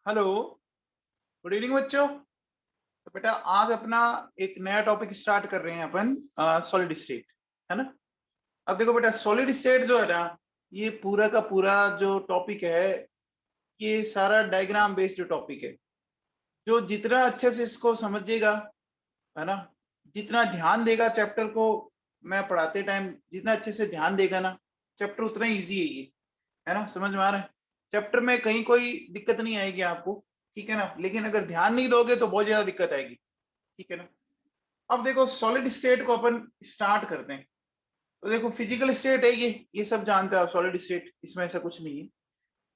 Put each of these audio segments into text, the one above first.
Hello, good evening बच्चों। तो बेटा आज अपना एक नया टॉपिक स्टार्ट कर रहे हैं अपन, सॉलिड स्टेट, है ना। अब देखो बेटा, सॉलिड स्टेट जो है ना, ये पूरा का पूरा जो टॉपिक है, ये सारा डायग्राम बेस्ड टॉपिक है। जो जितना अच्छे से इसको समझिएगा, है ना, जितना ध्यान देगा चैप्टर को, मैं पढ़ाते टाइम जितना अच्छे से ध्यान देगा ना, चैप्टर उतना इजी है ये, है ना। समझ में आ रहा है? चैप्टर में कहीं कोई दिक्कत नहीं आएगी आपको, ठीक है ना। लेकिन अगर ध्यान नहीं दोगे तो बहुत ज्यादा दिक्कत आएगी, ठीक है ना। अब देखो सॉलिड स्टेट को अपन स्टार्ट करते हैं। तो देखो फिजिकल स्टेट है ये सब जानते हो आप, सॉलिड स्टेट, इसमें ऐसा कुछ नहीं है।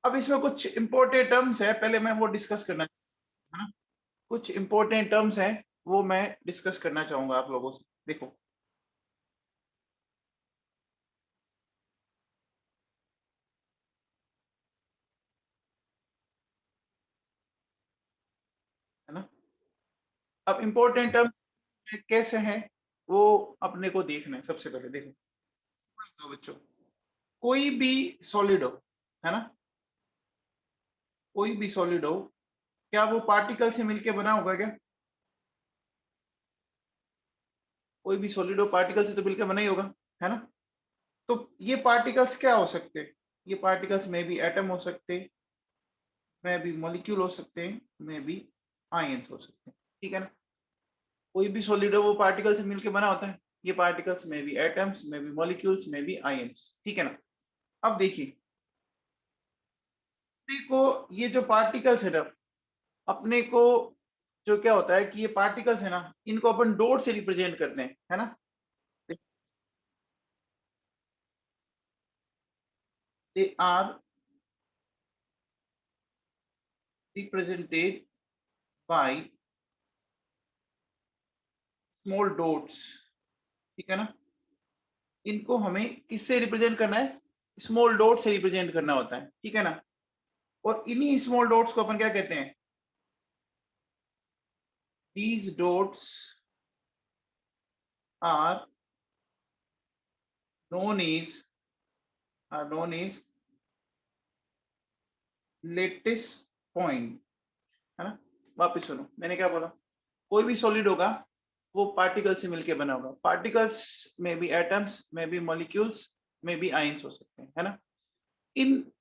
अब इसमें कुछ इंपॉर्टेंट टर्म्स है, पहले मैं वो डिस्कस करना, है ना। कुछ इंपॉर्टेंट टर्म्स है, वो मैं डिस्कस करना चाहूंगा आप लोगों से। देखो, है ना। अब इंपॉर्टेंट टर्म कैसे हैं, वो अपने को देखना है। सबसे पहले देखो तो बच्चों, कोई भी सॉलिड हो, है ना, कोई भी सॉलिड हो, क्या वो पार्टिकल से मिलके बना होगा क्या? कोई भी सॉलिड हो पार्टिकल से तो मिलकर बना ही होगा, है ना। तो ये पार्टिकल्स क्या हो सकते हैं? ये पार्टिकल्स में भी एटम हो सकते हैं, में भी मॉलिक्यूल हो सकते हैं, में भी आयंस हो सकते हैं, ठीक है ना। कोई भी सॉलिड हो वो पार्टिकल से मिलकर बना होता है। ये पार्टिकल्स में भी एटम्स, में भी मॉलिक्यूल्स, में भी आयंस, ठीक है ना। अब देखिए, अपने को ये जो पार्टिकल्स है ना, अपने को जो क्या होता है कि ये पार्टिकल्स है ना, इनको अपन डॉट से रिप्रेजेंट करते हैं, है ना। They are represented by small dots, ठीक है ना। इनको हमें किससे रिप्रेजेंट करना है? स्मॉल डॉट से रिप्रेजेंट करना होता है, ठीक है ना। और इन्हीं स्मॉल डॉट्स को अपन क्या कहते हैं? These dots are known is known is lattice point, है ना। वापिस सुनो, मैंने क्या बोला? कोई भी सॉलिड होगा वो पार्टिकल से मिलकर बना होगा। पार्टिकल्स में भी एटम्स, में भी मॉलिक्यूल्स, में भी आयंस हो सकते हैं, है ना। इन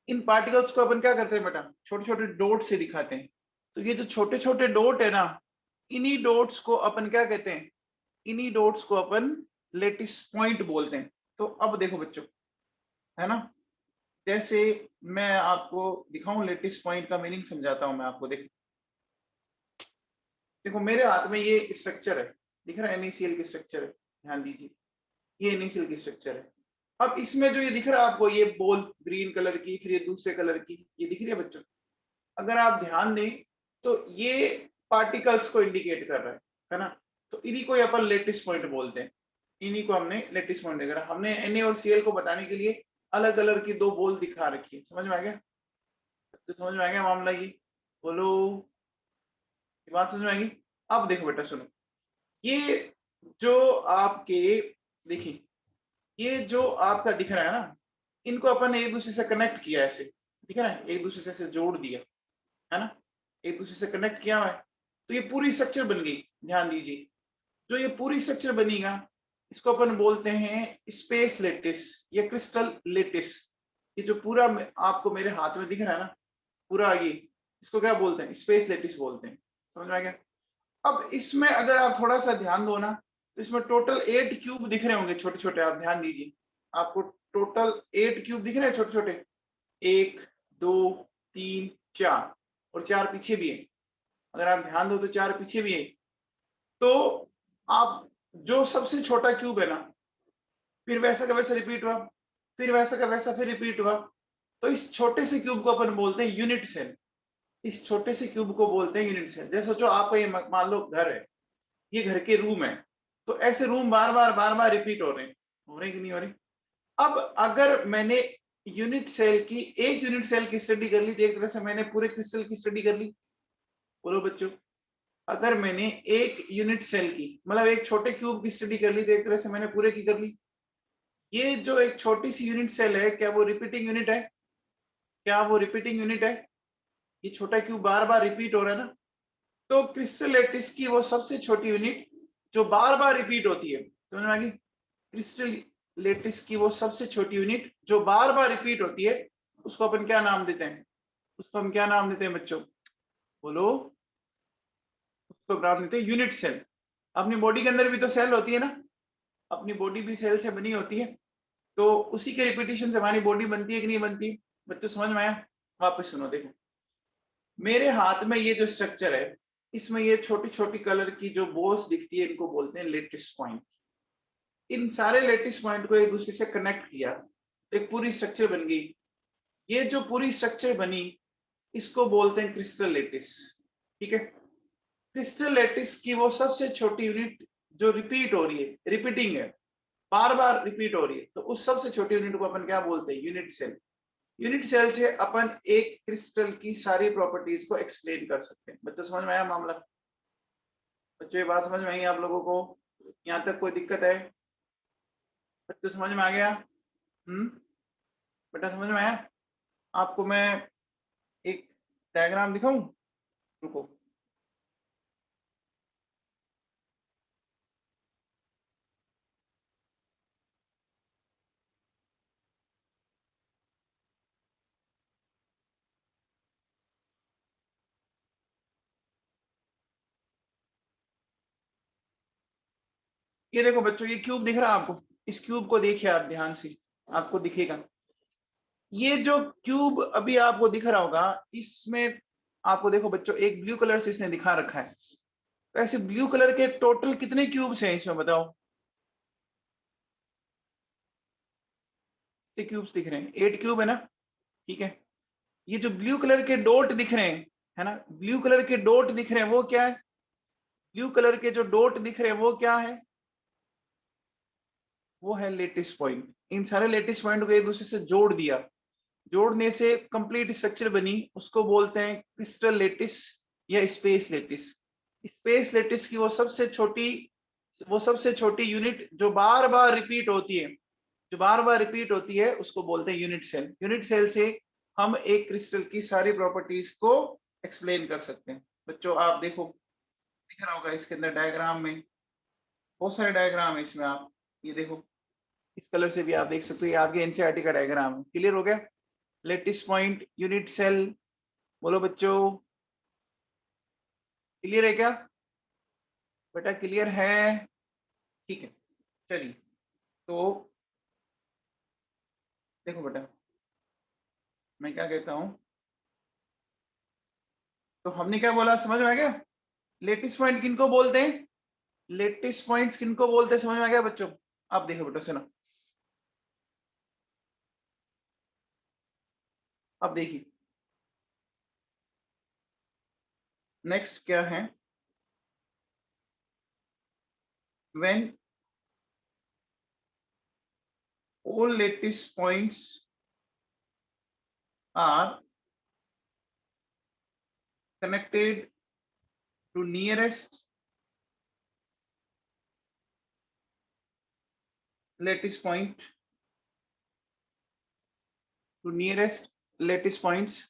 इन पार्टिकल्स को अपन क्या करते हैं बेटा? छोटे छोटे डॉट से दिखाते हैं। तो ये जो छोटे छोटे डॉट है ना, इन्हीं डॉट्स को अपन क्या कहते हैं? इन्हीं डॉट्स को अपन लेटिस पॉइंट बोलते हैं। तो अब देखो बच्चों, है ना, जैसे मैं आपको दिखाऊं लेटिस पॉइंट का मीनिंग समझाता हूं मैं आपको। देखो देखो मेरे हाथ में ये स्ट्रक्चर है, दिख रहा है? NaCl की स्ट्रक्चर है, ध्यान दीजिए, ये NaCl की स्ट्रक्चर है। अब इसमें जो ये दिख रहा है आपको, ये बॉल ग्रीन कलर की, फिर ये दूसरे कलर की, ये दिख रही है बच्चों? अगर आप ध्यान दें तो ये पार्टिकल्स को इंडिकेट कर रहा है ना। तो इन्हीं को अपन लेटिस पॉइंट बोलते हैं। इन्हीं को हमने लेटिस पॉइंट देखा, हमने Na और Cl को बताने के लिए अलग कलर की दो बॉल दिखा रखी है। समझ में आ गया? तो समझ में आ गया मामला ये? बोलो, ये बात समझ में आएगी? अब देखो बेटा सुनो, ये जो आपके, देखिए, ये जो आपका दिख रहा है ना, इनको अपन एक दूसरे से कनेक्ट किया ऐसे, दिख रहा है? एक दूसरे से जोड़ दिया, है ना, एक दूसरे से कनेक्ट किया हुआ है। तो ये पूरी स्ट्रक्चर बन गई। ध्यान दीजिए, जो ये पूरी स्ट्रक्चर बनेगा, इसको अपन बोलते हैं स्पेस लेटिस या क्रिस्टल लेटिस। ये जो पूरा आपको मेरे हाथ में दिख रहा है ना, पूरा ये, इसको क्या बोलते हैं? स्पेस लेटिस बोलते हैं। समझ में आ गया? अब इसमें अगर आप थोड़ा सा ध्यान दो ना, तो इसमें टोटल 8 क्यूब दिख रहे होंगे, छोटे छोटे। आप ध्यान दीजिए, आपको टोटल 8 क्यूब दिख रहे हैं, छोटे छोटे। 1 2 3 4, और 4 पीछे भी है। अगर आप ध्यान दो तो 4 पीछे भी है। तो आप, जो सबसे छोटा क्यूब है ना, फिर वैसा का वैसा रिपीट हुआ, फिर वैसा का वैसा फिर रिपीट हुआ। तो इस छोटे से क्यूब को अपन बोलते हैं यूनिट सेल। इस छोटे से क्यूब को बोलते हैं यूनिट सेल। जैसे सोचो आपका ये मान लो घर है, ये घर के रूम है। तो ऐसे रूम बार बार रिपीट हो रहे कि नहीं हो रहे? अब अगर मैंने यूनिट सेल की, एक यूनिट सेल की स्टडी कर ली, तो एक तरह से मैंने पूरे क्रिस्टल की स्टडी कर ली। बोलो बच्चों, अगर मैंने एक यूनिट सेल की, मतलब एक छोटे क्यूब की स्टडी कर ली, तो एक तरह से मैंने पूरे की कर ली। ये जो एक छोटी सी यूनिट सेल है, क्या वो रिपीटिंग यूनिट है? क्या वो रिपीटिंग यूनिट है? ये छोटा क्यूब बार बार रिपीट हो रहा है ना, तो क्रिस्टल लैटिस की वो सबसे छोटी यूनिट जो बार बार रिपीट होती है, समझ में आ गई? क्रिस्टल लैटिस की वो सबसे छोटी यूनिट जो बार बार रिपीट होती है, उसको अपन क्या नाम देते हैं? उसको हम क्या नाम देते हैं बच्चों? बोलो। उसको नाम देते हैं यूनिट सेल। अपनी बॉडी के अंदर भी तो सेल होती है ना, अपनी बॉडी भी सेल से बनी होती है, तो उसी के रिपीटिशन से हमारी बॉडी बनती है कि नहीं बनती? बच्चों समझ में आया? वापस सुनो, देखो मेरे हाथ में ये जो स्ट्रक्चर है, इसमें ये छोटी छोटी कलर की जो बोल्स दिखती है, इनको बोलते हैं लेटिस पॉइंट। इन सारे लेटिस पॉइंट को एक दूसरे से कनेक्ट किया, एक पूरी स्ट्रक्चर बन गई। ये जो पूरी स्ट्रक्चर बनी, इसको बोलते हैं क्रिस्टल लेटिस। ठीक है? क्रिस्टल लेटिस की वो सबसे छोटी यूनिट जो रिपीट हो रही है, रिपीटिंग है, बार बार रिपीट हो रही है, तो उस सबसे छोटी यूनिट को अपन क्या बोलते हैं? Unit cell. यूनिट सेल से अपन एक क्रिस्टल की सारी प्रॉपर्टीज को एक्सप्लेन कर सकते हैं। बच्चों समझ में आया मामला? बच्चों ये बात समझ में आई आप लोगों को? यहाँ तक कोई दिक्कत है? बच्चों समझ में आ गया? बेटा समझ में आया? आपको मैं एक डायग्राम दिखाऊं? रुको। ये देखो बच्चों, ये क्यूब दिख रहा है आपको? इस क्यूब को देखिए आप ध्यान से, आपको दिखेगा। ये जो क्यूब अभी आपको दिख रहा होगा, इसमें आपको देखो बच्चों, एक ब्लू कलर से इसने दिखा रखा है। वैसे ब्लू कलर के टोटल कितने क्यूब्स हैं इसमें बताओ? कितने क्यूब्स दिख रहे हैं? 8 क्यूब है ना? ठीक है। ये जो ब्लू कलर के डॉट दिख रहे हैं, है ना, ब्लू कलर के डॉट दिख रहे हैं, वो क्या है? ब्लू कलर के जो डॉट दिख रहे हैं वो क्या है? वो है लेटिस पॉइंट। इन सारे लेटिस पॉइंट को एक दूसरे से जोड़ दिया, जोड़ने से कंप्लीट स्ट्रक्चर बनी, उसको बोलते हैं क्रिस्टल लेटिस या स्पेस लेटिस। स्पेस लेटिस की वो सबसे छोटी यूनिट जो बार बार रिपीट होती है, जो बार बार रिपीट होती है, उसको बोलते हैं यूनिट सेल। यूनिट सेल से हम एक क्रिस्टल की सारी प्रॉपर्टीज को एक्सप्लेन कर सकते हैं। बच्चों आप देखो, दिख रहा होगा इसके अंदर डायग्राम में, बहुत सारे डायग्राम है इसमें। आप ये देखो, इस कलर से भी आप देख सकते हो, ये आपके एनसीईआरटी का डायग्राम है। क्लियर हो गया? लेटिस पॉइंट, यूनिट सेल, बोलो बच्चों क्लियर है क्या? बेटा क्लियर है? ठीक है, चलिए। तो देखो बेटा, मैं क्या कहता हूं, तो हमने क्या बोला समझ में आ गया? लेटिस पॉइंट किनको बोलते हैं? लेटिस पॉइंट्स किनको बोलते हैं समझ में आ गया बच्चों? आप देखो बेटा, सुनो, अब देखिए नेक्स्ट क्या है। When all lattice points are connected to nearest lattice point, to nearest lattice points,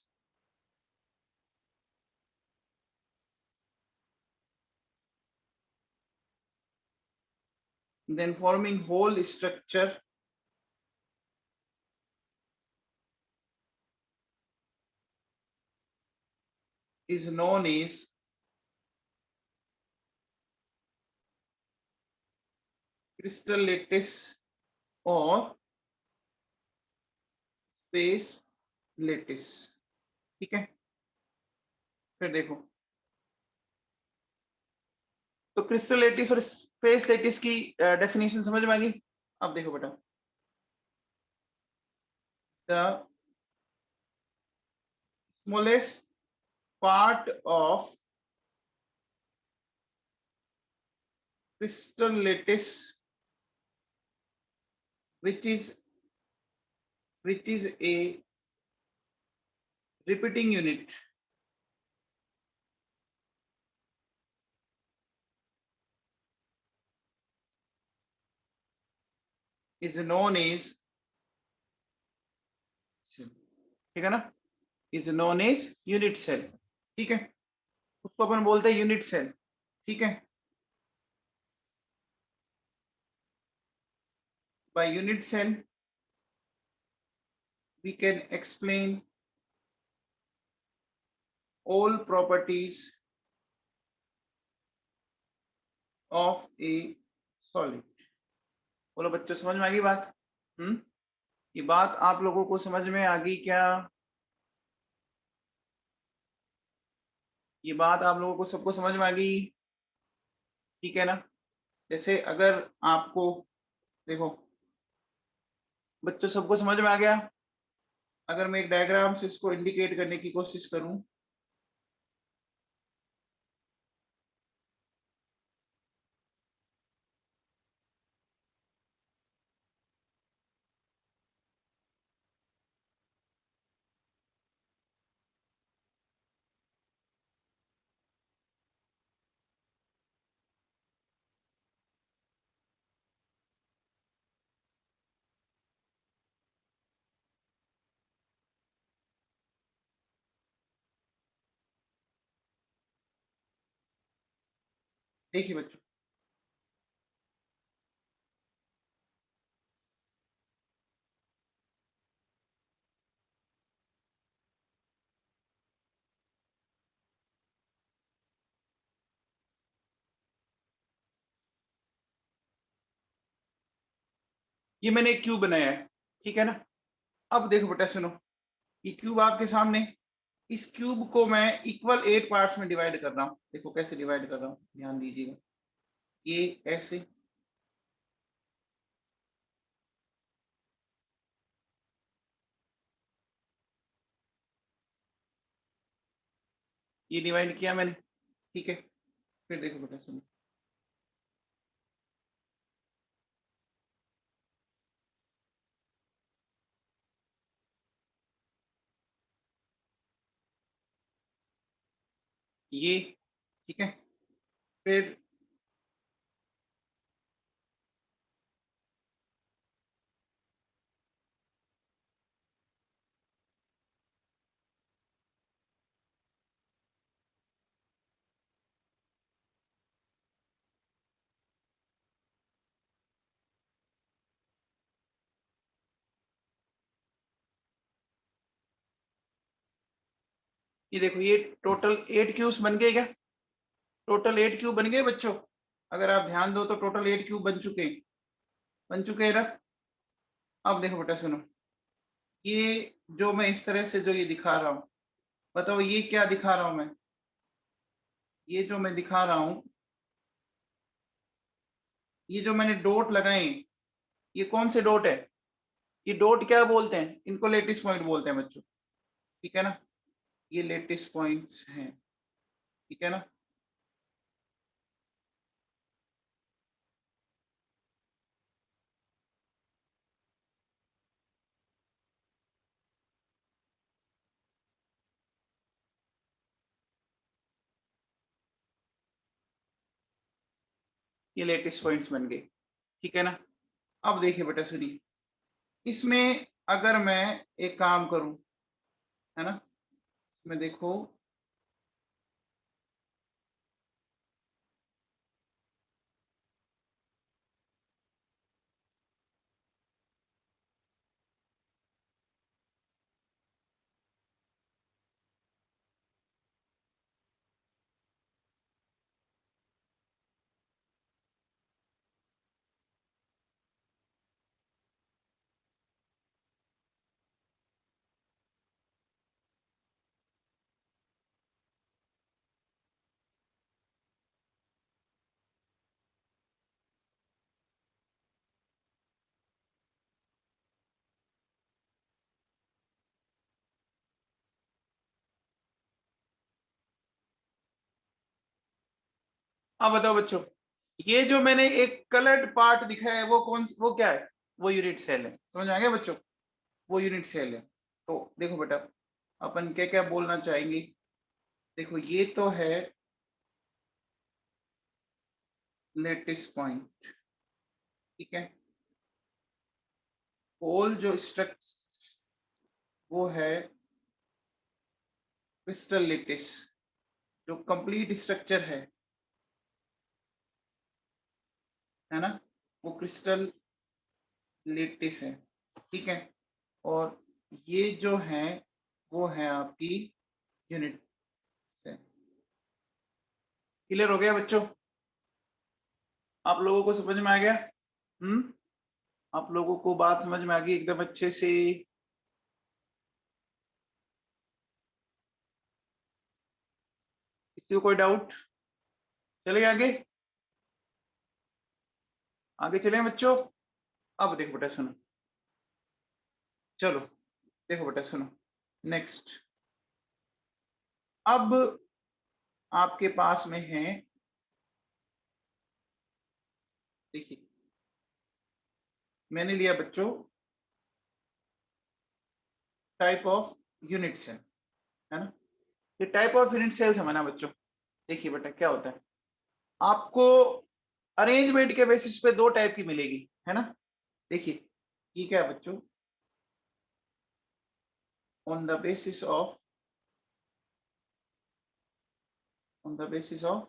then forming whole structure is known as crystal lattice or space lattice। ठीक है? फिर देखो, तो क्रिस्टल लेटिस और स्पेस लेटिस की definition समझ में आ गई? अब देखो बेटा, the smallest part of crystal lattice which is a repeating unit is known as, ठीक है ना? Is known as unit cell. ठीक है, उसको अपन बोलते हैं यूनिट सेल। ठीक है, by unit cell we can explain all properties of a solid। बोलो बच्चों, समझ में आ गई बात? ये बात आप लोगों को समझ में आ गई क्या? ये बात आप लोगों को सबको समझ में आ गई? ठीक है ना? जैसे अगर आपको, देखो बच्चों, सबको समझ में आ गया? अगर मैं एक डायग्राम से इसको इंडिकेट करने की कोशिश करूं, देखिए बच्चों, ये मैंने एक क्यूब बनाया है। ठीक है ना? अब देखो बेटा, सुनो, ये क्यूब आपके सामने, इस क्यूब को मैं इक्वल 8 पार्ट्स में डिवाइड कर रहा हूँ। देखो कैसे डिवाइड कर रहा हूँ, ध्यान दीजिएगा। ये ऐसे, ये डिवाइड किया मैंने। ठीक है, फिर देखो बेटा, सुनो, ये, ठीक है, फिर ये देखो, ये टोटल 8 क्यूब्स बन गए क्या? टोटल 8 क्यूब बन गए बच्चों। अगर आप ध्यान दो तो टोटल 8 क्यूब बन चुके हैं, बन चुके हैं ना? अब देखो बेटा, सुनो, ये जो मैं इस तरह से जो ये दिखा रहा हूँ, बताओ ये क्या दिखा रहा हूं मैं? ये जो मैं दिखा रहा हूं, ये जो मैंने डॉट लगाए, ये कौन से डॉट है? ये डॉट क्या बोलते हैं? इनको लेटिस पॉइंट बोलते हैं बच्चों। ठीक है ना? ये लेटिस पॉइंट्स हैं। ठीक है ना? ये लेटेस्ट पॉइंट्स बन गए। ठीक है ना? अब देखिए बेटा, सुनिए, इसमें अगर मैं एक काम करूं, है ना, इसमें देखो, अब बताओ बच्चों, ये जो मैंने एक कलर्ड पार्ट दिखाया है, वो क्या है? वो यूनिट सेल है। समझ आ गया बच्चों? वो यूनिट सेल है। तो देखो बेटा, अपन क्या क्या बोलना चाहेंगे। देखो, ये तो है लेटेस्ट पॉइंट। ठीक है, होल जो स्ट्रक्चर वो है क्रिस्टल लेटिस जो कंप्लीट स्ट्रक्चर है ना, वो क्रिस्टल लेटिस है, ठीक है। और ये जो है वो है आपकी यूनिट से। क्लियर हो गया बच्चों? आप लोगों को समझ में आ गया? आप लोगों को बात समझ में आ गई एकदम अच्छे से? किसी को कोई डाउट? चले आगे, आगे चले बच्चों। अब देखो बेटा सुनो, चलो देखो बेटा सुनो। नेक्स्ट, अब आपके पास में है, देखिए मैंने लिया बच्चों टाइप ऑफ यूनिट सेल, है ना। ये टाइप ऑफ यूनिट सेल समझना बच्चों। देखिए बेटा क्या होता है, आपको अरेंजमेंट के बेसिस पे दो टाइप की मिलेगी, है ना। देखिए ये क्या है बच्चों, on the basis of, on the basis of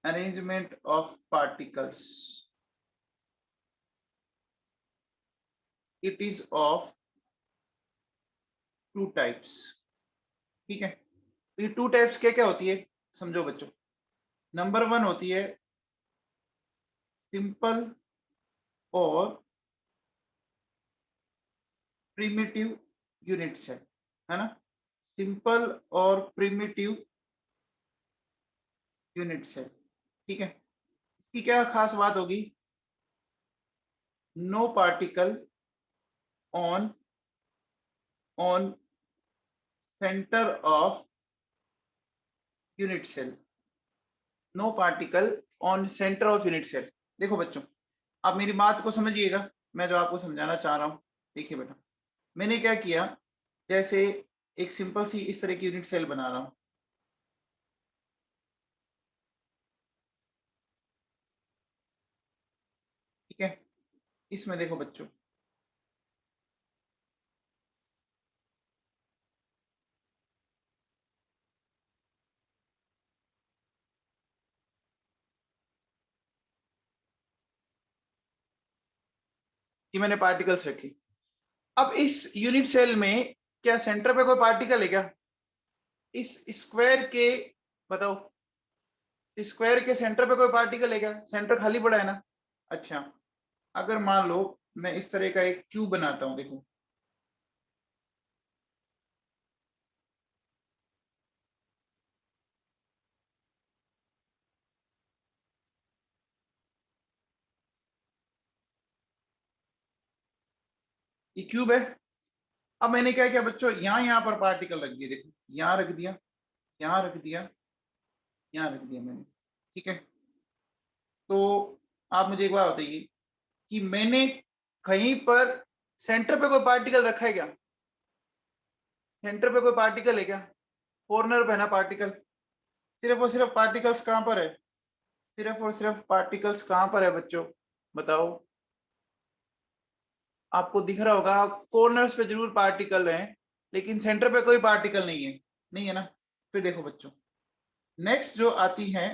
arrangement of particles, it is of two types, ठीक है। तो ये टू टाइप्स क्या क्या होती है समझो बच्चों। नंबर वन होती है सिंपल और प्रिमिटिव यूनिट सेल, है ना। सिंपल और प्रिमिटिव यूनिट सेल, ठीक है। इसकी क्या खास बात होगी, no particle on on centre of unit cell, no particle on centre of unit cell. देखो बच्चों आप मेरी बात को समझिएगा, मैं जो आपको समझाना चाह रहा हूं। देखिए बेटा मैंने क्या किया, जैसे एक सिंपल सी इस तरह की यूनिट सेल बना रहा हूं, ठीक है। इसमें देखो बच्चों, कि मैंने पार्टिकल्स रखे। अब इस यूनिट सेल में क्या सेंटर पे कोई पार्टिकल है क्या? इस स्क्वायर के, बताओ, स्क्वायर के सेंटर पे कोई पार्टिकल है क्या? सेंटर खाली पड़ा है ना। अच्छा, अगर मान लो मैं इस तरह का एक क्यूब बनाता हूं, देखो ये क्यूब है। अब मैंने क्या किया बच्चों, यहाँ पर पार्टिकल रख दिए, देखो यहाँ रख दिया, यहाँ रख दिया, यहाँ रख दिया मैंने, ठीक है। तो आप मुझे एक बात बताइए कि मैंने कहीं पर सेंटर पे कोई पार्टिकल रखा है क्या? सेंटर पे कोई पार्टिकल है क्या? कॉर्नर पे है ना पार्टिकल। सिर्फ और सिर्फ पार्टिकल्स कहां पर है? सिर्फ और सिर्फ पार्टिकल्स कहां पर है बच्चों, बताओ। आपको दिख रहा होगा कॉर्नर्स पे जरूर पार्टिकल हैं, लेकिन सेंटर पे कोई पार्टिकल नहीं है, नहीं है ना। फिर देखो बच्चों, नेक्स्ट जो आती है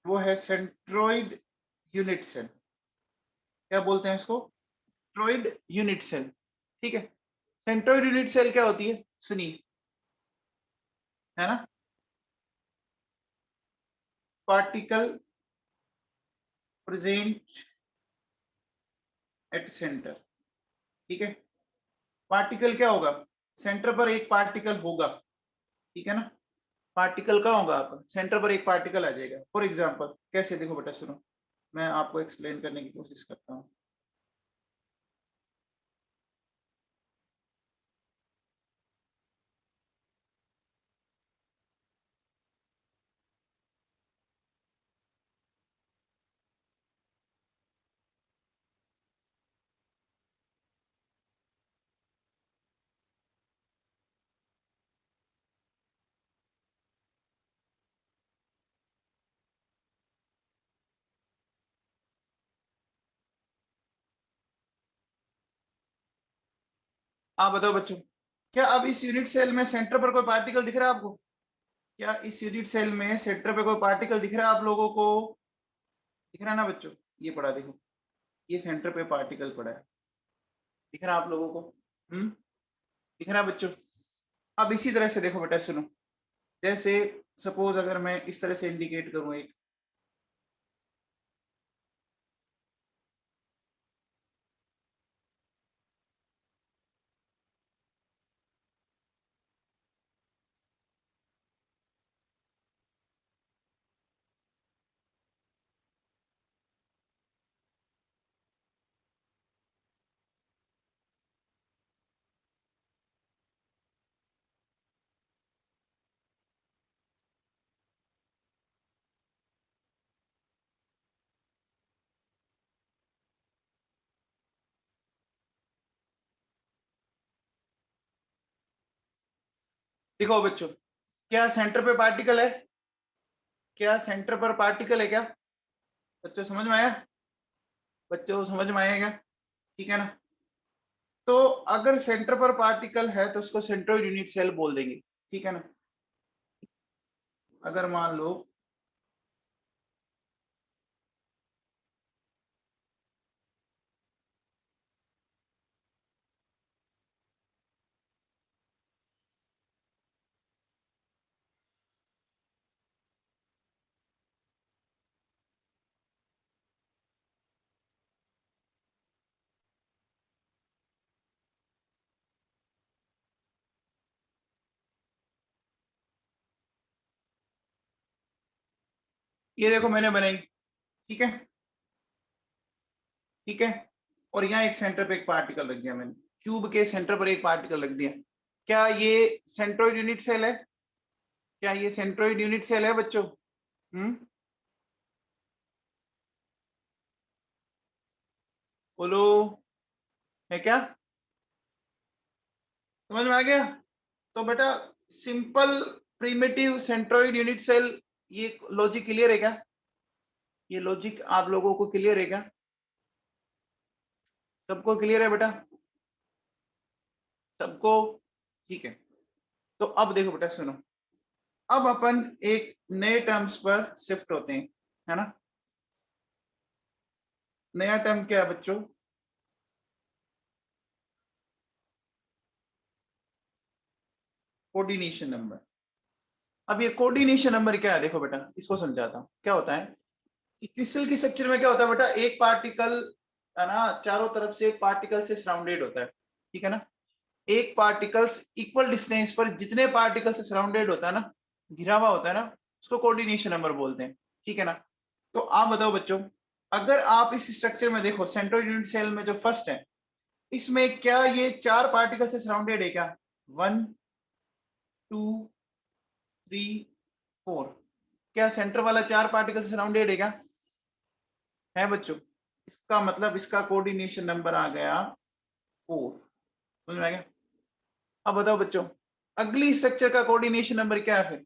वो है सेंट्रोइड यूनिट सेल। क्या बोलते हैं इसको? सेंट्रोइड यूनिट सेल, ठीक है। सेंट्रोइड यूनिट सेल क्या होती है सुनिए, है ना। पार्टिकल प्रेजेंट एट सेंटर, ठीक है। पार्टिकल क्या होगा, सेंटर पर एक पार्टिकल होगा, ठीक है ना। पार्टिकल कहाँ होगा, आप सेंटर पर एक पार्टिकल आ जाएगा। फॉर एग्जांपल कैसे, देखो बेटा सुनो, मैं आपको एक्सप्लेन करने की कोशिश करता हूँ। आप बताओ बच्चों, क्या अब इस यूनिट सेल में सेंटर पर कोई पार्टिकल दिख रहा है आपको? क्या इस यूनिट सेल में सेंटर पे कोई पार्टिकल दिख रहा है आप लोगों को? दिख रहा है ना बच्चों? ये पड़ा देखो, ये सेंटर पे पार्टिकल पड़ा है, दिख रहा है आप लोगों को? दिख रहा है बच्चों? अब इसी तरह से देखो बेटा, सुनो, जैसे सपोज अगर मैं इस तरह से इंडिकेट करूं एक, देखो बच्चों, क्या सेंटर पे पार्टिकल है? क्या सेंटर पर पार्टिकल है क्या? बच्चों समझ में आया? बच्चों समझ में आया क्या? ठीक है ना? तो अगर सेंटर पर पार्टिकल है तो उसको सेंट्रोइड यूनिट सेल बोल देंगे, ठीक है ना? अगर मान लो ये देखो मैंने बनाई, ठीक है, ठीक है, और यहाँ एक सेंटर पे एक पार्टिकल रख दिया मैंने, क्यूब के सेंटर पर एक पार्टिकल रख दिया। क्या ये सेंट्रोइड यूनिट सेल है? क्या ये सेंट्रोइड यूनिट सेल है बच्चों? हम्म, बोलो, है क्या? समझ में आ गया? तो बेटा simple primitive centroid unit cell, ये लॉजिक क्लियर है क्या? ये लॉजिक आप लोगों को क्लियर है क्या? सबको क्लियर है बेटा? सबको? ठीक है। तो अब देखो बेटा, सुनो, अब अपन एक नए टर्म्स पर शिफ्ट होते हैं, है ना? नया टर्म क्या है बच्चों? Coordination number. अब ये कोऑर्डिनेशन नंबर क्या है, देखो बेटा इसको समझाता हूँ क्या होता है। क्रिस्टल की स्ट्रक्चर में क्या होता है बेटा, एक पार्टिकल है ना, चारों तरफ से एक पार्टिकल से सराउंडेड होता है, ठीक है ना? एक पार्टिकल्स इक्वल डिस्टेंस पर जितने पार्टिकल से सराउंडेड होता है ना, घिरा हुआ होता है ना, उसको कोऑर्डिनेशन नंबर बोलते हैं, ठीक है ना? तो आप बताओ बच्चों, अगर आप इस स्ट्रक्चर में देखो सेंट्रोइड यूनिट सेल में जो फर्स्ट है, इसमें क्या ये चार पार्टिकल से सराउंडेड है क्या? 1 2 3 4। क्या सेंटर वाला चार पार्टिकल से सराउंडेड है क्या? है बच्चों? इसका मतलब इसका कोऑर्डिनेशन नंबर आ गया 4। समझ में आ गया? अब बताओ बच्चों, अगली स्ट्रक्चर का कोऑर्डिनेशन नंबर क्या है फिर?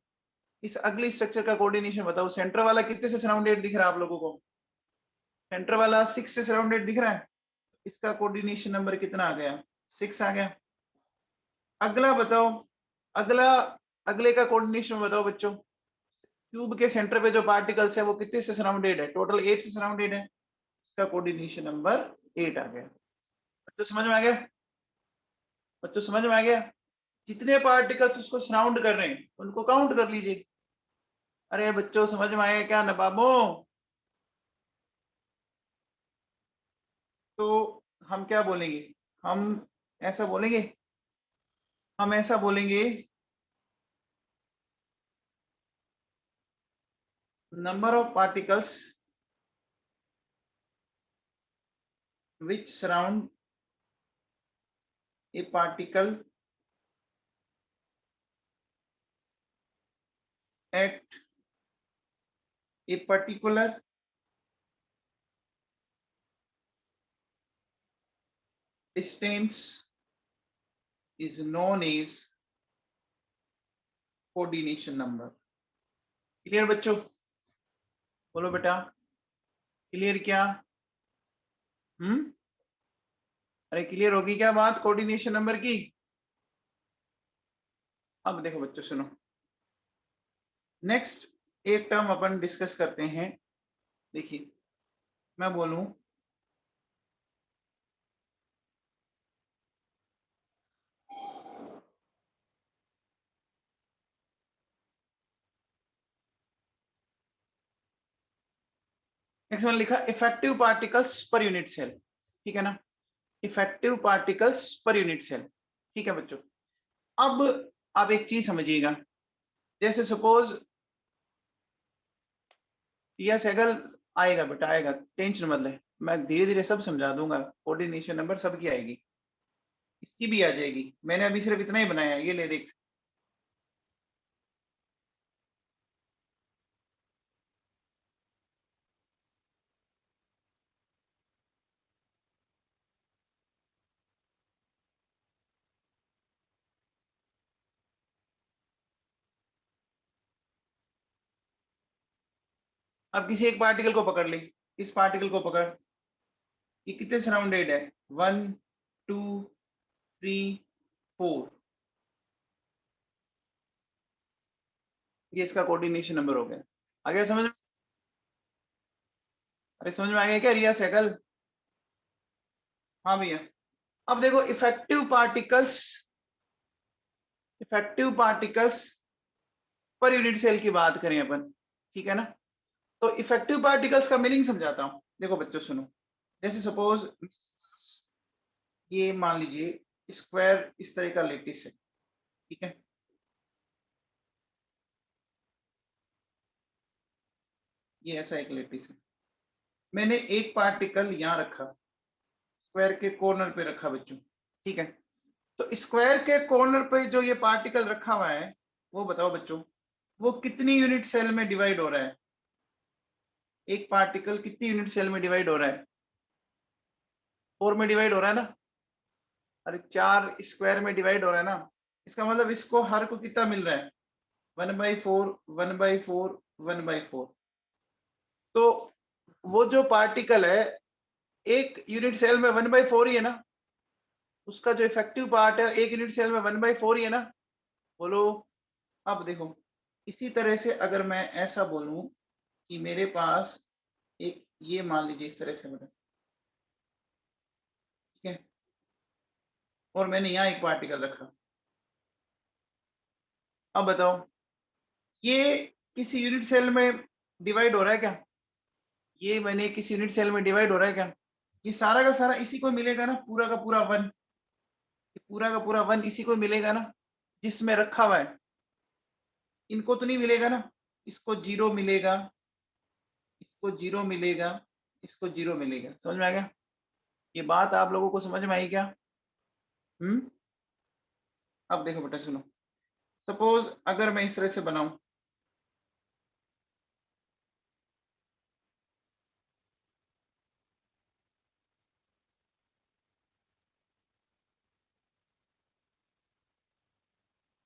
इस अगली स्ट्रक्चर का कोऑर्डिनेशन बताओ, सेंटर वाला कितने से सराउंडेड दिख रहा है आप लोगों को? सेंटर वाला 6 से सराउंडेड दिख रहा है, इसका कोऑर्डिनेशन नंबर कितना आ गया? 6 आ गया। अगला बताओ, अगला, अगले का कोऑर्डिनेशन बताओ बच्चों। क्यूब के सेंटर पे जो पार्टिकल्स है वो कितने से सराउंडेड है? टोटल 8 से सराउंडेड है, इसका कोऑर्डिनेशन नंबर 8 आ गया। बच्चों समझ में आ गया? बच्चों समझ में आ गया? जितने पार्टिकल्स उसको सराउंड कर रहे हैं उनको काउंट कर लीजिए। अरे बच्चों समझ में आया क्या नबाबो? तो हम क्या बोलेंगे? हम ऐसा बोलेंगे, हम ऐसा बोलेंगे, number of particles which surround a particle at a particular distance is known as coordination number। Clear बच्चों? बोलो बेटा, क्लियर क्या? अरे क्लियर होगी क्या बात कोऑर्डिनेशन नंबर की? अब देखो बच्चों सुनो, नेक्स्ट एक टर्म अपन डिस्कस करते हैं। देखिए मैं बोलूं नेक्स्ट मैंने लिखा effective particles per unit cell, ठीक है ना, effective particles per unit cell, ठीक है बच्चों। अब आप एक चीज समझिएगा, जैसे सपोज यह सैगल आएगा बेटा, आएगा, टेंशन मत ले, मैं धीरे धीरे सब समझा दूंगा, कोऑर्डिनेशन नंबर सबकी आएगी, इसकी भी आ जाएगी, मैंने अभी सिर्फ इतना ही बनाया, ये ले देख। अब किसी एक पार्टिकल को पकड़ ली, इस पार्टिकल को पकड़, ये कितने सराउंडेड है, 1 2 3 4, ये इसका कोऑर्डिनेशन नंबर हो गया। आ गया समझ में? अरे समझ में आ गया क्या रिया सैगल? हाँ भैया। अब देखो effective particles per unit cell की बात करें अपन, ठीक है ना, तो इफेक्टिव पार्टिकल्स का मीनिंग समझाता हूं। देखो बच्चों सुनो, जैसे सपोज ये मान लीजिए स्क्वायर इस तरह का लेटिस है, ठीक है, ये ऐसा एक लेटिस है, मैंने एक पार्टिकल यहां रखा, स्क्वायर के कॉर्नर पे रखा बच्चों, ठीक है, तो स्क्वायर के कॉर्नर पे जो ये पार्टिकल रखा हुआ है, वो बताओ बच्चों, वो कितनी यूनिट सेल में डिवाइड हो रहा है? एक पार्टिकल कितनी यूनिट सेल में डिवाइड हो रहा है? 4 में डिवाइड हो रहा है ना, अरे 4 स्क्वायर में डिवाइड हो रहा है ना, इसका मतलब इसको हर को कितना मिल रहा है, 1/4 1/4 1/4। तो वो जो पार्टिकल है एक यूनिट सेल में 1/4 ही है ना, उसका जो इफेक्टिव पार्ट है एक यूनिट सेल में 1/4 ही है ना, बोलो। अब देखो इसी तरह से अगर मैं ऐसा बोलूं कि मेरे पास एक ये मान लीजिए इस तरह से बेटा, ठीक है, और मैंने यहाँ एक पार्टिकल रखा, अब बताओ ये किसी यूनिट सेल में डिवाइड हो रहा है क्या? ये मैंने किसी यूनिट सेल में डिवाइड हो रहा है क्या? ये सारा का सारा इसी को मिलेगा ना, पूरा का पूरा 1, पूरा का पूरा 1 इसी को मिलेगा ना, जिसमें रखा हुआ है, इनको तो नहीं मिलेगा ना, इसको 0 मिलेगा, इसको 0 मिलेगा, इसको 0 मिलेगा, समझ में आ गया? ये बात आप लोगों को समझ में आई क्या? अब देखो बेटा सुनो, सपोज अगर मैं इस तरह से बनाऊं,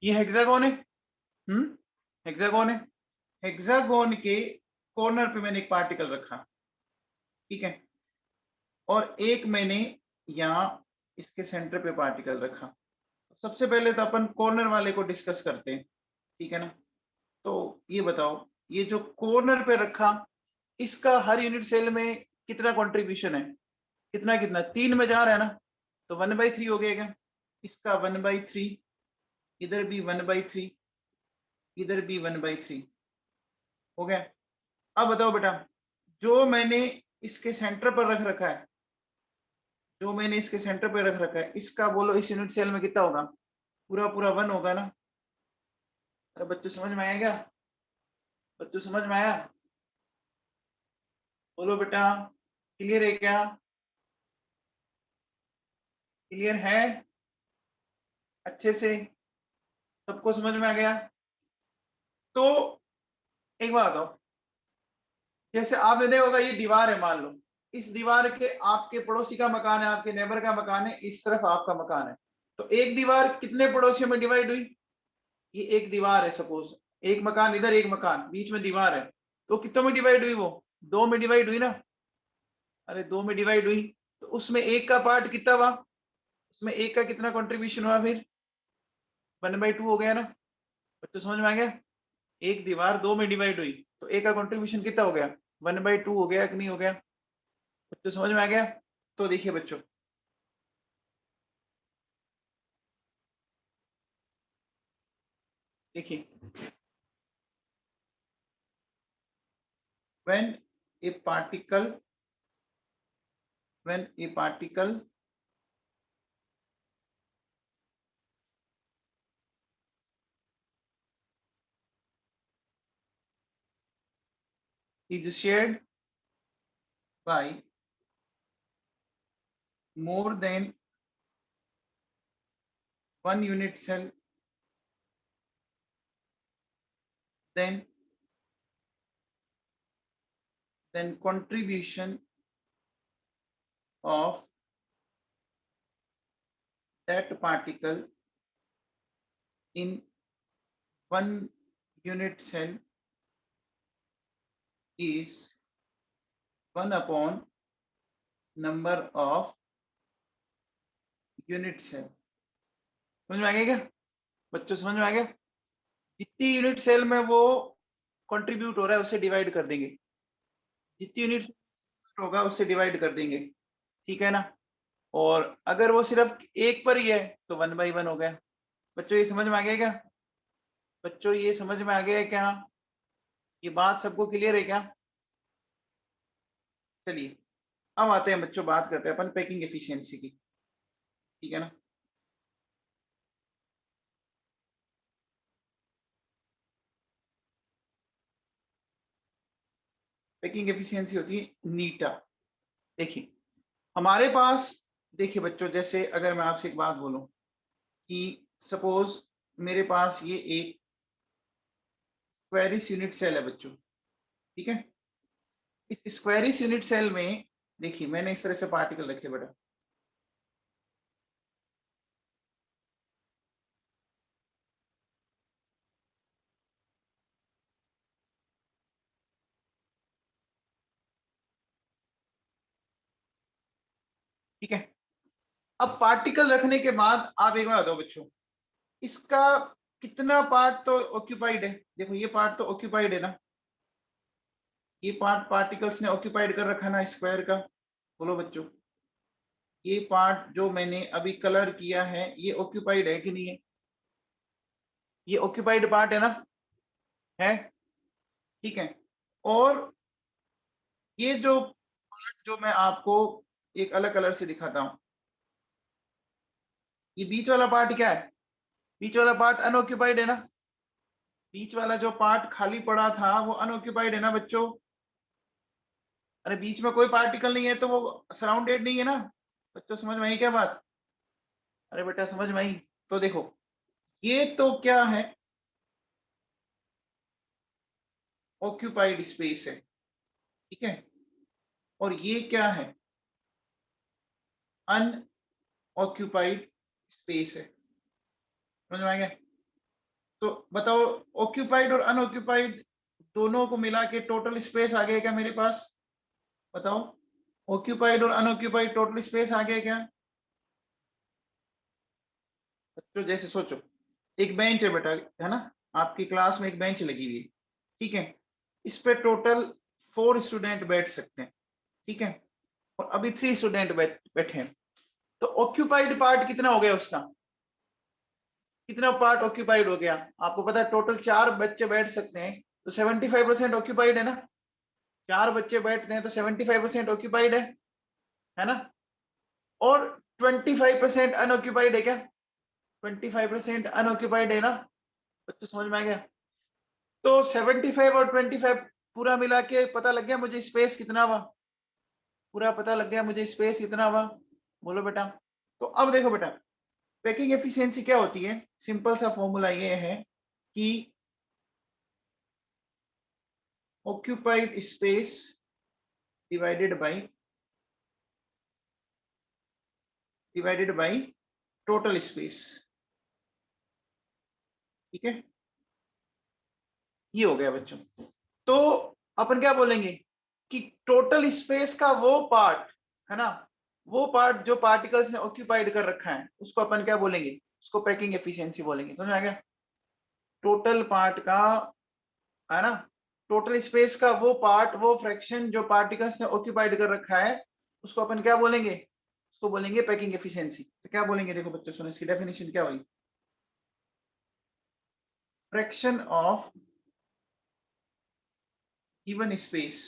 ये हेक्सागोन है, हेक्सागोन है, हेक्सागोन के कॉर्नर पे मैंने एक पार्टिकल रखा, ठीक है, और एक मैंने यहाँ इसके सेंटर पे पार्टिकल रखा। सबसे पहले तो अपन कॉर्नर वाले को डिस्कस करते हैं, ठीक है ना, तो ये बताओ ये जो कॉर्नर पे रखा, इसका हर यूनिट सेल में कितना कंट्रीब्यूशन है, कितना कितना 3 में जा रहा है ना, तो 1/3 हो गया, इसका 1/3, इधर भी 1/3, इधर भी 1/3 हो गया। अब बताओ बेटा, जो मैंने इसके सेंटर पर रख रखा है, जो मैंने इसके सेंटर पर रख रखा है, इसका बोलो इस यूनिट सेल में कितना होगा? पूरा पूरा 1 होगा ना। अरे बच्चों समझ में आया क्या? बच्चों समझ में आया? बोलो बेटा, क्लियर है क्या? क्लियर है अच्छे से? सबको समझ में आ गया? तो एक बात बताओ, जैसे आपने देखा होगा ये दीवार है, मान लो इस दीवार के आपके पड़ोसी का मकान है, आपके नेबर का मकान है, इस तरफ आपका मकान है, तो एक दीवार कितने पड़ोसियों में डिवाइड हुई? ये एक दीवार है, सपोज एक मकान इधर एक मकान बीच में दीवार है, तो कितनों में डिवाइड हुई? वो 2 में डिवाइड हुई ना, अरे 2 में डिवाइड हुई, तो उसमें एक का पार्ट कितना हुआ? उसमें ए का कितना कंट्रीब्यूशन हुआ, फिर 1/2 हो गया ना बच्चों, समझ में आ गया। एक दीवार 2 में डिवाइड हुई तो ए का कंट्रीब्यूशन कितना हो गया, 1/2 हो गया कि नहीं हो गया बच्चों, समझ में आ गया। तो देखिए बच्चों, देखिए when a particle when a particle is shared by more than one unit cell, then contribution of that particle in one unit cell is 1 upon number of unit cell। समझ में आ गया क्या बच्चों, समझ में आ गया। जितनी यूनिट सेल में वो कंट्रीब्यूट हो रहा है उससे डिवाइड कर देंगे, जितनी यूनिट होगा उससे डिवाइड कर देंगे, ठीक है ना। और अगर वो सिर्फ एक पर ही है तो 1/1 हो गया। बच्चों ये समझ में आ गया क्या, बच्चों ये समझ में आ गया है क्या, ये बात सबको क्लियर है क्या। चलिए अब आते हैं बच्चों, बात करते हैं अपन पैकिंग एफिशिएंसी की, ठीक है ना। पैकिंग एफिशिएंसी होती है नीटा। देखिए हमारे पास, देखिए बच्चों, जैसे अगर मैं आपसे एक बात बोलूं कि सपोज मेरे पास ये एक स्क्वायरिश यूनिट सेल है बच्चों, ठीक है। इस स्क्वायरिश यूनिट सेल में देखिए मैंने इस तरह से पार्टिकल रखे बेटा, ठीक है। अब पार्टिकल रखने के बाद आप एक बार बताओ बच्चों, इसका कितना पार्ट तो ऑक्यूपाइड है, देखो ये पार्ट तो ऑक्यूपाइड है ना, ये पार्ट पार्टिकल्स ने ऑक्यूपाइड कर रखा ना स्क्वायर का, बोलो बच्चों। ये पार्ट जो मैंने अभी कलर किया है ये ऑक्यूपाइड है कि नहीं है, ये ऑक्यूपाइड पार्ट है ना, है, ठीक है। और ये जो पार्ट जो मैं आपको एक अलग कलर से दिखाता हूं, ये बीच वाला पार्ट क्या है, बीच वाला पार्ट अनऑक्यूपाइड है ना, बीच वाला जो पार्ट खाली पड़ा था वो अनऑक्यूपाइड है ना बच्चों। अरे बीच में कोई पार्टिकल नहीं है तो वो सराउंडेड नहीं है ना बच्चों, समझ में आई क्या बात, अरे बेटा समझ में आई। तो देखो ये तो क्या है, ऑक्यूपाइड स्पेस है, ठीक है। और ये क्या है, अनऑक्यूपाइड स्पेस है, समझ में आ गया। तो बताओ ऑक्यूपाइड और अनऑक्यूपाइड दोनों को मिला के टोटल स्पेस आ गया क्या मेरे पास, बताओ। ऑक्यूपाइड और अनऑक्यूपाइड टोटल स्पेस आ गया क्या बच्चों, जैसे सोचो एक बेंच है बेटा, है ना, आपकी क्लास में एक बेंच लगी हुई है, ठीक है। इस पे टोटल 4 स्टूडेंट बैठ सकते हैं, ठीक है। और अभी 3 स्टूडेंट बैठे हैं, तो ऑक्यूपाइड पार्ट कितना हो गया उसका, कितना पार्ट ऑक्यूपाइड हो गया, आपको पता है टोटल 4 बच्चे बैठ सकते हैं तो 75% ऑक्यूपाइड है ना, 4 बच्चे बैठते हैं तो 75% ऑक्यूपाइड है ना। और 25% अनऑक्यूपाइड है क्या, 25% अनऑक्यूपाइड है ना बच्चों, समझ में आ गया। तो 75 और 25 पूरा मिला के पता लग गया मुझे स्पेस कितना हुआ, पूरा पता लग गया मुझे स्पेस कितना हुआ, बोलो बेटा। तो अब देखो बेटा पैकिंग एफिशिएंसी क्या होती है, सिंपल सा फॉर्मूला ये है कि occupied space divided by total space, ठीक है। ये हो गया बच्चों। तो अपन क्या बोलेंगे कि टोटल स्पेस का वो पार्ट, है ना, वो पार्ट जो पार्टिकल्स ने ऑक्यूपाइड कर रखा है उसको अपन क्या बोलेंगे, उसको पैकिंग एफिशिएंसी बोलेंगे। समझ में आ गया? टोटल पार्ट का, है ना, टोटल स्पेस का वो पार्ट, वो फ्रैक्शन जो पार्टिकल्स ने ऑक्यूपाइड कर रखा है उसको अपन क्या बोलेंगे, उसको बोलेंगे पैकिंग एफिशिएंसी। तो क्या बोलेंगे, देखो बच्चों सुनो, इसकी डेफिनेशन क्या हुई, fraction of given space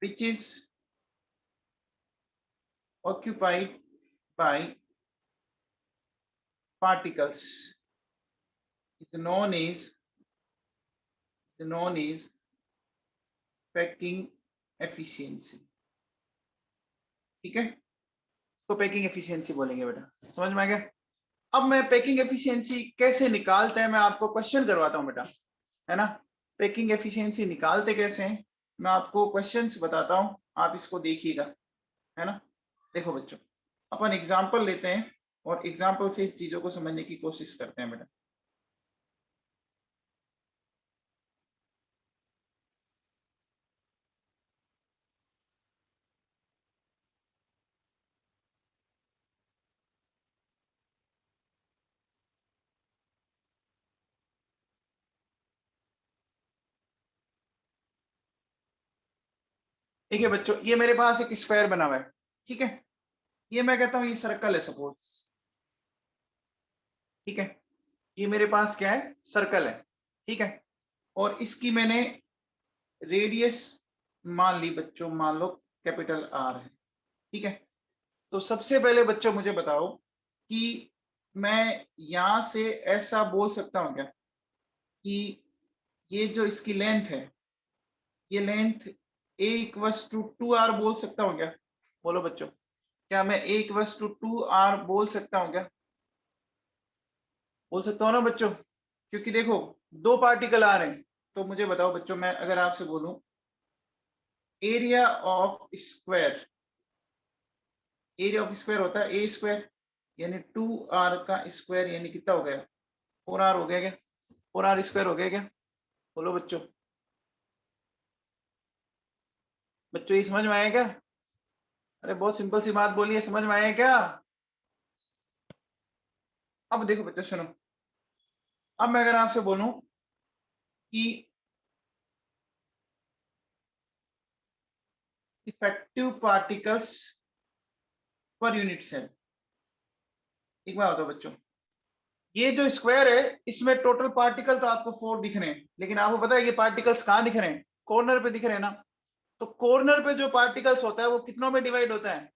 which is occupied by particles is known as packing efficiency। ठीक है, तो पैकिंग एफिशिएंसी बोलेंगे बेटा। समझ में आ गया? अब मैं पैकिंग एफिशिएंसी कैसे निकालते हैं मैं आपको क्वेश्चन करवाता हूं बेटा, है ना। पैकिंग एफिशिएंसी निकालते कैसे हैं मैं आपको क्वेश्चंस बताता हूं, आप इसको देखिएगा, है ना। देखो बच्चों, अपन एग्जांपल लेते हैं और एग्जांपल से इस चीजों को समझने की कोशिश करते हैं बेटा। ठीक है बच्चों, ये मेरे पास एक स्क्वायर बना हुआ है, ठीक है। ये मैं कहता हूं ये सर्कल है सपोज, ठीक है। ये मेरे पास क्या है, सर्कल है, ठीक है। और इसकी मैंने रेडियस मान ली बच्चों, मान लो कैपिटल आर है, ठीक है। तो सबसे पहले बच्चों मुझे बताओ कि मैं यहां से ऐसा बोल सकता हूं क्या कि ये जो इसकी लेंथ है, ये length a equals to 2r बोल सकता हूं क्या? बोलो बच्चों, क्या मैं ए इक्वस टू 2r बोल सकता हूं क्या? बोल सकता हूं ना बच्चों, क्योंकि देखो दो पार्टिकल आ रहे हैं। तो मुझे बताओ बच्चों, मैं अगर आपसे बोलूं area of square, area of square होता है ए स्क्वायर, यानी 2r का स्क्वायर, यानी कितना हो गया, 4r हो गया क्या? 4r स्क्वायर हो गया क्या? बोलो बच्चों, बच्चों ये समझ में आया क्या? अरे बहुत सिंपल सी बात बोली है, समझ में आया क्या? अब देखो बच्चों सुनो, अब मैं अगर आपसे बोलूं कि effective particles per unit cell, एक बार बताओ बच्चों, ये जो स्क्वायर है इसमें टोटल पार्टिकल तो आपको 4 दिख रहे हैं, लेकिन आपको पता है ये पार्टिकल्स कहाँ दिख रहे हैं? कॉर्नर पे दिख रहे हैं ना। तो कॉर्नर पे जो पार्टिकल्स होता है वो कितनों में डिवाइड होता है,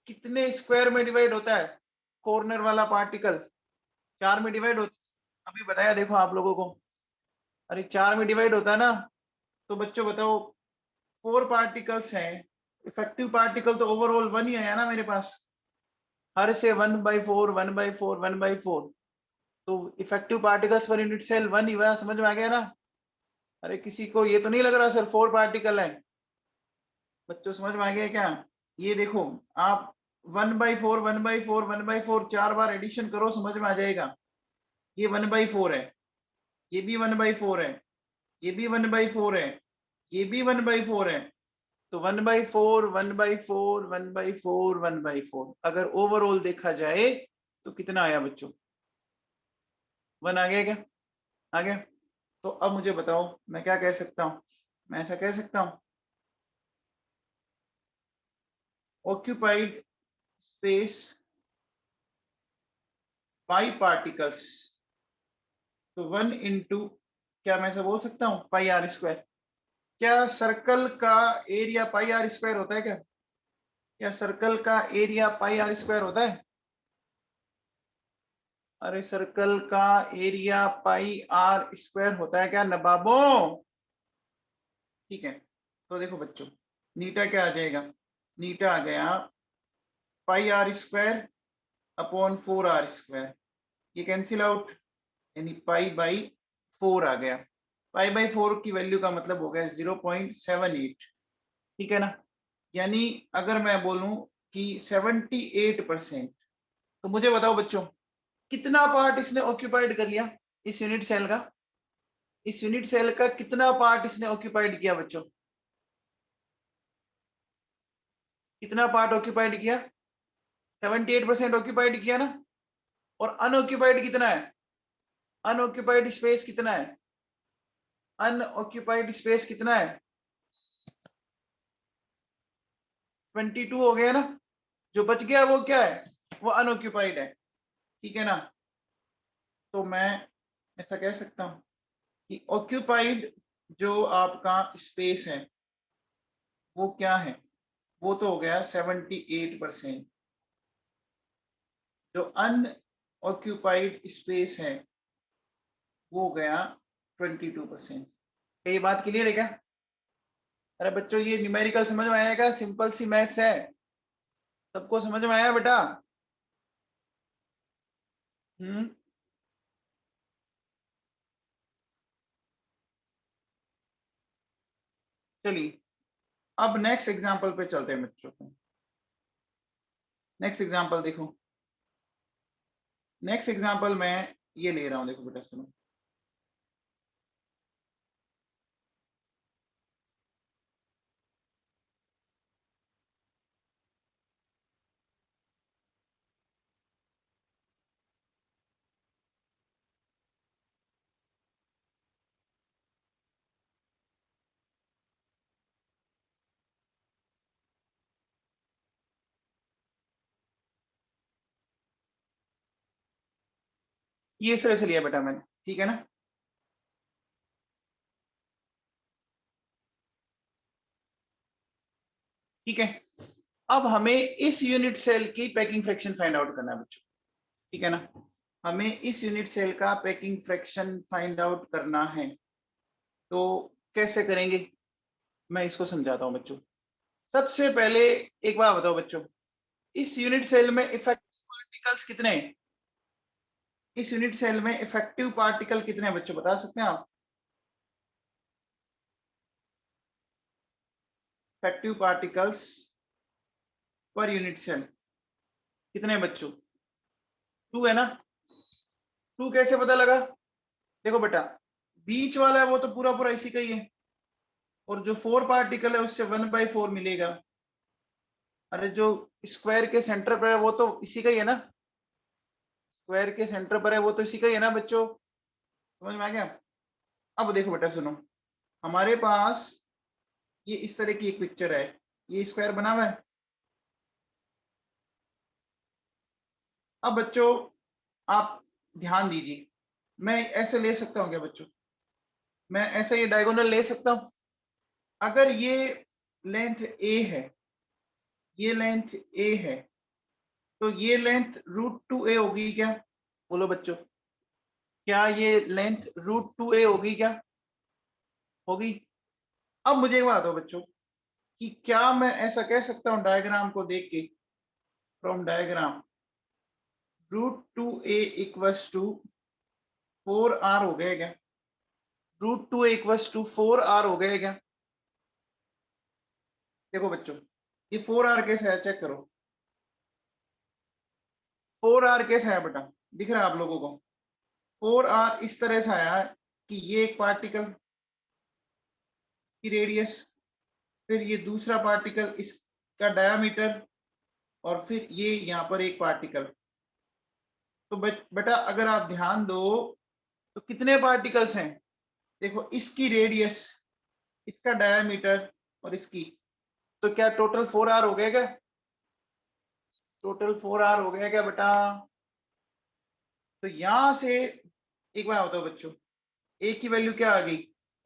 कितने स्क्वायर में डिवाइड होता है? कॉर्नर वाला पार्टिकल 4 में डिवाइड होता है, अभी बताया देखो आप लोगों को। अरे 4 में डिवाइड होता है ना। तो बच्चों बताओ, 4 पार्टिकल्स हैं, इफेक्टिव पार्टिकल तो ओवरऑल 1 ही है ना मेरे पास, हर से 1/4 1/4 1/4। तो effective particles per unit cell 1 ही हुआ, समझ में आ गया ना। अरे किसी को ये तो नहीं लग रहा सर 4 पार्टिकल है? बच्चों समझ में आ गया क्या? ये देखो, आप 1/4 1/4 1/4 4 बार एडिशन करो, समझ में आ जाएगा। ये 1/4 है, ये भी 1/4 है, ये भी 1/4 है, ये भी 1/4 है। तो 1/4 1/4 1/4 1/4 अगर ओवरऑल देखा जाए तो कितना आया बच्चों? 1 आ गया क्या? आ गया। तो अब मुझे बताओ मैं क्या कह सकता हूं, मैं ऐसा कह सकता हूं occupied space by particles, तो 1 इंटू, क्या मैं ऐसा बोल सकता हूं, पाई आर स्क्वायर। क्या सर्कल का एरिया पाई आर स्क्वायर होता है क्या? क्या सर्कल का एरिया पाई आर स्क्वायर होता है? अरे सर्कल का एरिया पाई आर स्क्वायर होता है क्या नवाबों? ठीक है, तो देखो बच्चों, नीटा क्या आ जाएगा, नीटा आ गया pi r square upon 4r square, ये कैंसिल आउट, यानी पाई बाई 4 आ गया। पाई बाई 4 की वैल्यू का मतलब हो गया 0.78, ठीक है ना। यानी अगर मैं बोलूं कि 78%, तो मुझे बताओ बच्चों कितना पार्ट इसने ऑक्यूपाइड कर लिया, इस यूनिट सेल का, इस यूनिट सेल का कितना पार्ट इसने ऑक्यूपाइड किया बच्चों? कितना पार्ट ऑक्यूपाइड किया? 78% ऑक्यूपाइड किया ना। और अनऑक्यूपाइड कितना है? अनऑक्यूपाइड स्पेस कितना है? अनऑक्यूपाइड स्पेस कितना है? 22 हो गया ना। जो बच गया वो क्या है? वो अनऑक्यूपाइड है। ठीक है ना। तो मैं ऐसा कह सकता हूं कि ऑक्यूपाइड जो आपका स्पेस है वो क्या है? वो तो हो गया 78%। जो अनऑक्यूपाइड स्पेस है वो हो गया 22%। ये बात क्लियर है क्या? अरे बच्चों, ये न्यूमेरिकल समझ में आएगा, सिंपल सी मैथ्स है। सबको समझ में आया बेटा? चलिए अब नेक्स्ट एग्जांपल पे चलते हैं बच्चों। नेक्स्ट एग्जांपल देखो। नेक्स्ट एग्जांपल मैं ये ले रहा हूं, देखो बेटा सुनो। ये इस तरह से लिया बेटा मैंने, ठीक है ना। ठीक है। अब हमें इस यूनिट सेल की पैकिंग फ्रैक्शन फाइंड आउट करना है बच्चों। ठीक है ना। हमें इस यूनिट सेल का पैकिंग फ्रैक्शन फाइंड आउट करना है। तो कैसे करेंगे, मैं इसको समझाता हूं बच्चों। सबसे पहले एक बात बताओ बच्चों, इस यूनिट सेल में इफेक्टिव पार्टिकल्स कितने हैं? इस यूनिट सेल में इफेक्टिव पार्टिकल कितने हैं बच्चों, बता सकते हैं आप? Effective particles per unit cell कितने हैं बच्चों? 2 है ना। 2 कैसे पता लगा? देखो बेटा, बीच वाला है वो तो पूरा पूरा इसी का ही है, और जो 4 पार्टिकल है उससे 1/4 मिलेगा। अरे जो स्क्वायर के सेंटर पर है वो तो इसी का ही है ना। स्क्वायर के सेंटर पर है वो तो इसी का ही है ना बच्चों। समझ में आ गया? अब देखो बेटा सुनो, हमारे पास ये इस तरह की एक पिक्चर है, ये स्क्वायर बना हुआ है। अब बच्चों आप ध्यान दीजिए, मैं ऐसे ले सकता हूँ क्या बच्चों? मैं ऐसे ये डायगोनल ले सकता हूँ। अगर ये लेंथ ए है, ये लेंथ ए है, तो ये लेंथ √2a होगी क्या? बोलो बच्चों, क्या ये लेंथ √2a होगी क्या? होगी। अब मुझे एक बात बताओ बच्चों कि क्या मैं ऐसा कह सकता हूं डायग्राम को देख के, from diagram √2a equals to 4r हो गया क्या? √2a इक्वल्स टू 4r हो गया क्या? देखो बच्चों, ये 4r कैसे है चेक करो। 4r कैसे है बेटा, दिख रहा है आप लोगों को? 4r इस तरह से आया है कि ये एक पार्टिकल की रेडियस, फिर ये दूसरा पार्टिकल इसका डायामीटर, और फिर ये यहाँ पर एक पार्टिकल। तो बेटा अगर आप ध्यान दो तो कितने पार्टिकल्स हैं? देखो, इसकी रेडियस, इसका डायामीटर और इसकी, तो क्या टोटल 4r हो गया क्या? टोटल 4r हो गया क्या बेटा? तो यहां से एक बार बताओ बच्चों, ए की वैल्यू क्या आ गई?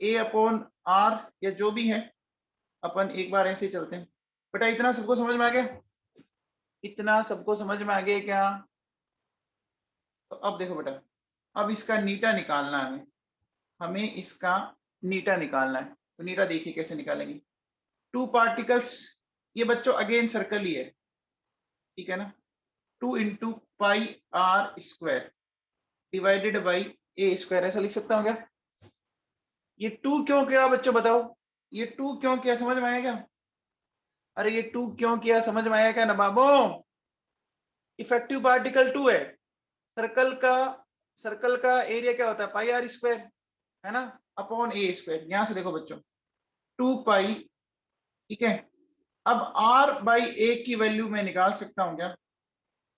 a/r, या जो भी है, अपन एक बार ऐसे ही चलते हैं। बेटा इतना सबको समझ में आ गया? इतना सबको समझ में आ गया क्या? तो अब देखो बेटा, अब इसका नीटा निकालना है हमें। हमें इसका नीटा निकालना है। तो नीटा देखिए कैसे निकालेंगे। 2 पार्टिकल्स, ये बच्चों अगेन सर्कल ही है, ठीक है ना। 2 into pi r square divided by a square, ऐसा लिख सकता हूँ क्या? ये 2 क्यों किया बच्चों, बताओ? ये 2 क्यों किया, समझ में आया क्या? अरे ये 2 क्यों किया, समझ में आया क्या ना बाबू? इफेक्टिव पार्टिकल 2 है। सर्कल का सर्कल का एरिया क्या होता है? पाई आर स्क्वायर, है ना, अपॉन ए स्क्वायर। यहां से देखो बच्चों, 2 पाई, ठीक है, अब r बाई ए की वैल्यू मैं निकाल सकता हूं क्या?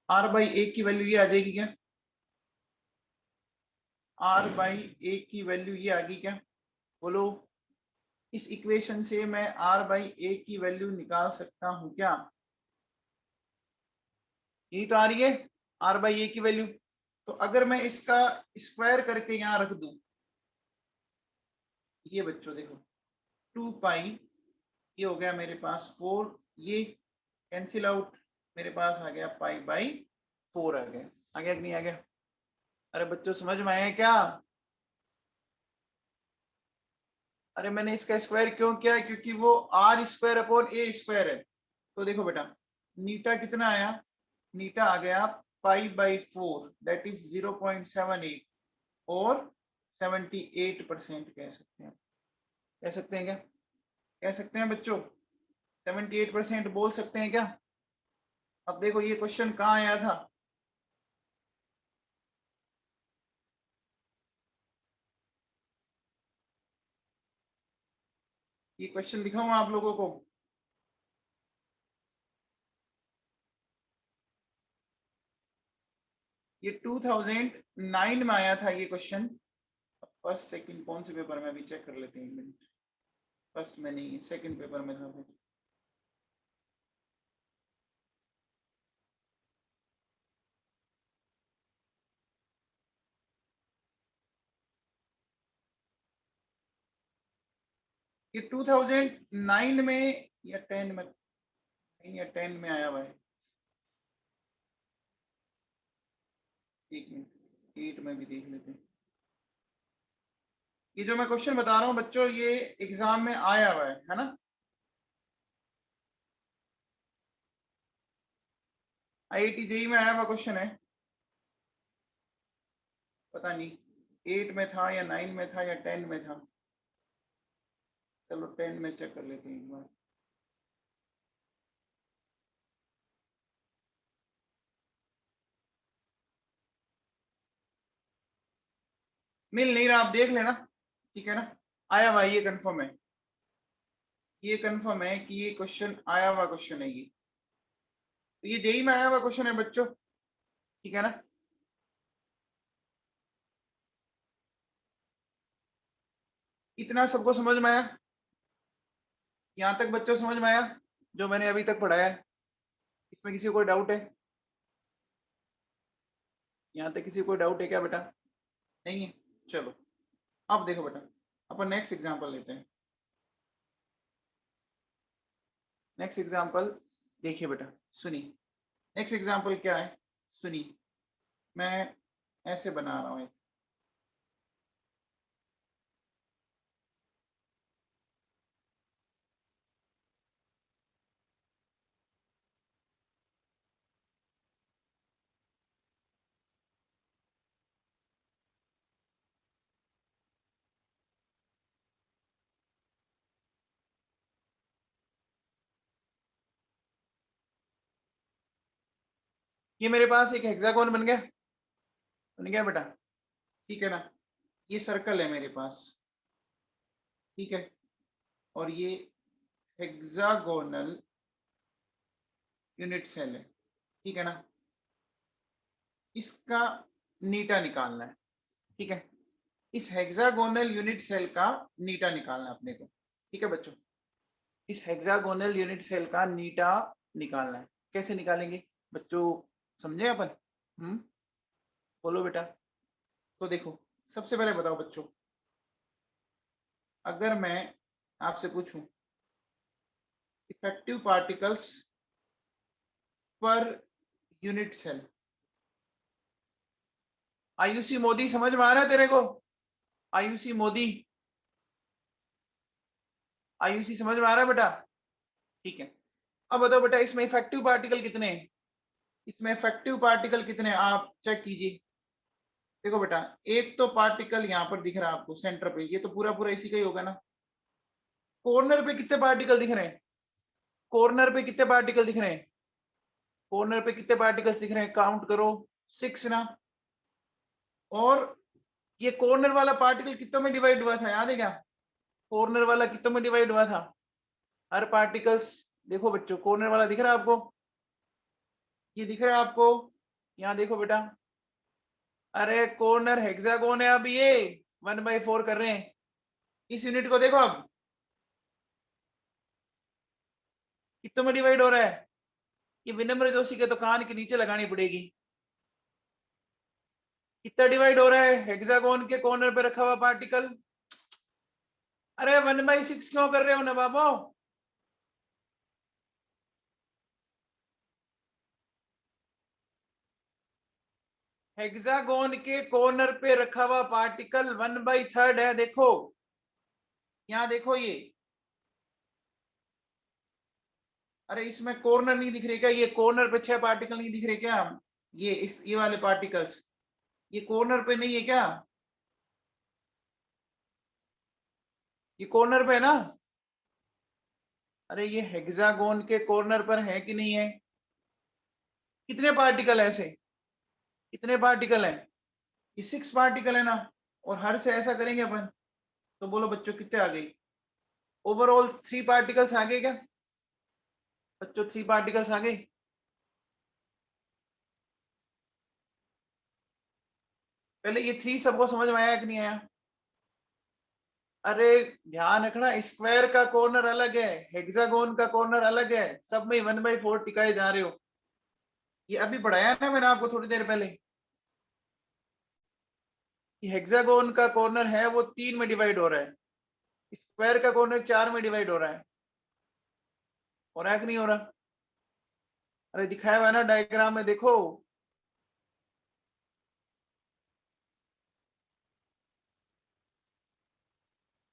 r बाई ए की वैल्यू ये आ जाएगी क्या? r बाई ए की वैल्यू ये आ गई क्या? बोलो, इस इक्वेशन से मैं r बाई ए की वैल्यू निकाल सकता हूं क्या? यही तो आ रही है r बाई ए की वैल्यू। तो अगर मैं इसका स्क्वायर करके यहां रख दूं, ये बच्चों देखो 2 पाई, ये हो गया मेरे पास 4, ये कैंसिल आउट, मेरे पास आ गया पाई बाई 4 आ गया कि नहीं आ गया? अरे बच्चों समझ में आया क्या? अरे मैंने इसका स्क्वायर क्यों किया? क्योंकि वो r square upon a square है। तो देखो बेटा, नीटा कितना आया? नीटा आ गया पाई बाई 4, दैट इज 0.78, और 78% कह सकते हैं। कह सकते हैं क्या? कह सकते हैं बच्चों, 78% बोल सकते हैं क्या? अब देखो ये क्वेश्चन कहाँ आया था? ये क्वेश्चन दिखाऊं आप लोगों को? ये 2009 में आया था ये क्वेश्चन। फर्स्ट सेकंड कौन से पेपर में, अभी चेक कर लेते हैं, एक मिनट। फर्स्ट में नहीं, सेकंड पेपर में था। ये 2009 में या 10 में, नहीं या 10 में आया हुआ है। एक मिनट, 8 में भी देख लेते हैं। ये जो मैं क्वेश्चन बता रहा हूँ बच्चों, ये एग्जाम में आया हुआ है ना? आईआईटी जेई में आया हुआ क्वेश्चन है। पता नहीं 8 में था या 9 में था या 10 में था। चलो 10 में चेक कर लेते हैं एक बार। मिल नहीं रहा, आप देख लेना, ठीक है ना? आया हुआ ये कंफर्म है, ये कंफर्म है कि ये क्वेश्चन आया हुआ क्वेश्चन है ये। तो ये जेई में आया हुआ क्वेश्चन है बच्चों, ठीक है ना? इतना सबको समझ में आया? यहाँ तक बच्चों समझ में आया जो मैंने अभी तक पढ़ाया है? इसमें किसी को कोई डाउट है? यहाँ तक किसी को कोई डाउट है क्या बेटा? नहीं है? चलो अब देखो बेटा, अपन नेक्स्ट एग्जांपल लेते हैं। नेक्स्ट एग्जांपल देखिए बेटा, सुनिए। नेक्स्ट एग्जांपल क्या है, सुनिए। मैं ऐसे बना रहा हूँ। ये मेरे पास एक हेक्सागोन बन गया, बन गया बेटा, ठीक है ना? ये सर्कल है मेरे पास, ठीक है, और ये हेक्सागोनल यूनिट सेल है, ठीक है ना? इसका नीटा निकालना है, ठीक है? इस हेक्सागोनल यूनिट सेल का नीटा निकालना है अपने को, ठीक है बच्चों? इस हेक्सागोनल यूनिट सेल का नीटा निकालना है। कैसे निकालेंगे बच्चों, समझे अपन? बोलो बेटा। तो देखो, सबसे पहले बताओ बच्चों, अगर मैं आपसे पूछूं effective particles per unit cell, Ayushi Modi समझ में आ रहा है तेरे को? आयुषी मोदी, आयुषी समझ में आ रहा है बेटा? ठीक है। अब बताओ बेटा, इसमें इफेक्टिव पार्टिकल कितने हैं? इसमें इफेक्टिव पार्टिकल कितने हैं आप चेक कीजिए। देखो बेटा, एक तो पार्टिकल यहाँ पर दिख रहा है आपको सेंटर पे, ये तो पूरा पूरा इसी का ही होगा ना? कॉर्नर पे कितने पार्टिकल दिख रहे हैं? कॉर्नर पे कितने पार्टिकल दिख रहे हैं? कॉर्नर पे कितने पार्टिकल्स दिख रहे हैं, काउंट करो। 6 ना? और ये कॉर्नर वाला पार्टिकल कितनों में डिवाइड हुआ था, याद है क्या? कॉर्नर वाला कितनों में डिवाइड हुआ था? हर पार्टिकल्स देखो बच्चों, कॉर्नर वाला दिख रहा है आपको? ये दिख रहा है आपको? यहाँ देखो बेटा, अरे कॉर्नर हेक्सागोन है। अब ये 1/4 कर रहे हैं। इस यूनिट को देखो, अब कितनों में डिवाइड हो रहा है? ये विनम्र जोशी के तो कान के नीचे लगानी पड़ेगी। कितना डिवाइड हो रहा है हेक्सागोन के कॉर्नर पे रखा हुआ पार्टिकल? अरे 1/6 क्यों कर रहे हो ना बाबू? हेक्सागोन के कॉर्नर पे रखा हुआ पार्टिकल 1/3 है। देखो यहाँ देखो ये, अरे इसमें कॉर्नर नहीं दिख रहे क्या? ये कॉर्नर पे 6 पार्टिकल नहीं दिख रहे क्या? ये वाले पार्टिकल्स ये कॉर्नर पे नहीं है क्या? ये कॉर्नर पे है ना? अरे ये हेक्सागोन के कॉर्नर पर है कि नहीं है? कितने पार्टिकल है ऐसे? कितने पार्टिकल है? ये 6 पार्टिकल है ना? और हर से ऐसा करेंगे अपन, तो बोलो बच्चों कितने आ गई? ओवरऑल 3 पार्टिकल्स आ गए क्या बच्चों? 3 पार्टिकल्स आ गए। पहले ये 3 सबको समझ में आया कि नहीं आया? अरे ध्यान रखना, स्क्वायर का कॉर्नर अलग है, हेक्सागोन का कॉर्नर अलग है, सब में 1/4 टिकाए जा रहे हो। ये अभी पढ़ाया ना मैंने आपको थोड़ी देर पहले। ये हेक्सागोन का कॉर्नर है वो 3 में डिवाइड हो रहा है, स्क्वायर का कॉर्नर 4 में डिवाइड हो रहा है। हो रहा है कि नहीं हो रहा? अरे दिखाया हुआ है ना डायग्राम में, देखो।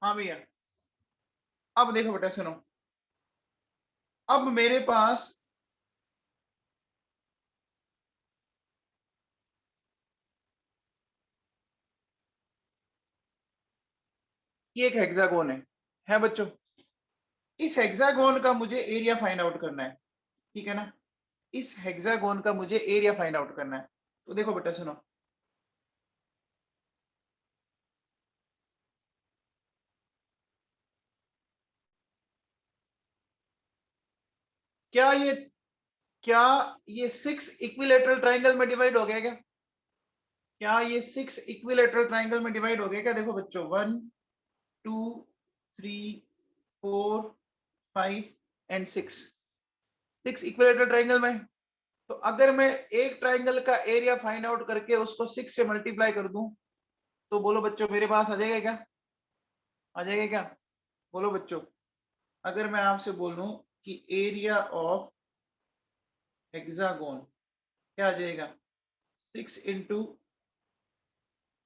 हाँ भैया, अब देखो बेटा सुनो, अब मेरे पास ये एक हेक्सागोन है बच्चों। इस हेक्सागोन का मुझे एरिया फाइंड आउट करना है, ठीक है ना? इस हेक्सागोन का मुझे एरिया फाइंड आउट करना है। तो देखो बेटा सुनो, क्या ये क्या ये 6 इक्विलेटरल ट्राइंगल में डिवाइड हो गया क्या? क्या ये 6 इक्विलेटरल ट्राइंगल में डिवाइड हो गया क्या? देखो बच्चों, 1 2 3 4 5 एंड 6 इक्विलेटरल ट्राइंगल में। तो अगर मैं एक ट्राइंगल का एरिया फाइंड आउट करके उसको 6 से मल्टीप्लाई कर दूं, तो बोलो बच्चों मेरे पास आ जाएगा क्या? आ जाएगा क्या? बोलो बच्चों, अगर मैं आपसे बोलूं कि एरिया ऑफ हेक्सागोन क्या आ जाएगा? 6 इंटू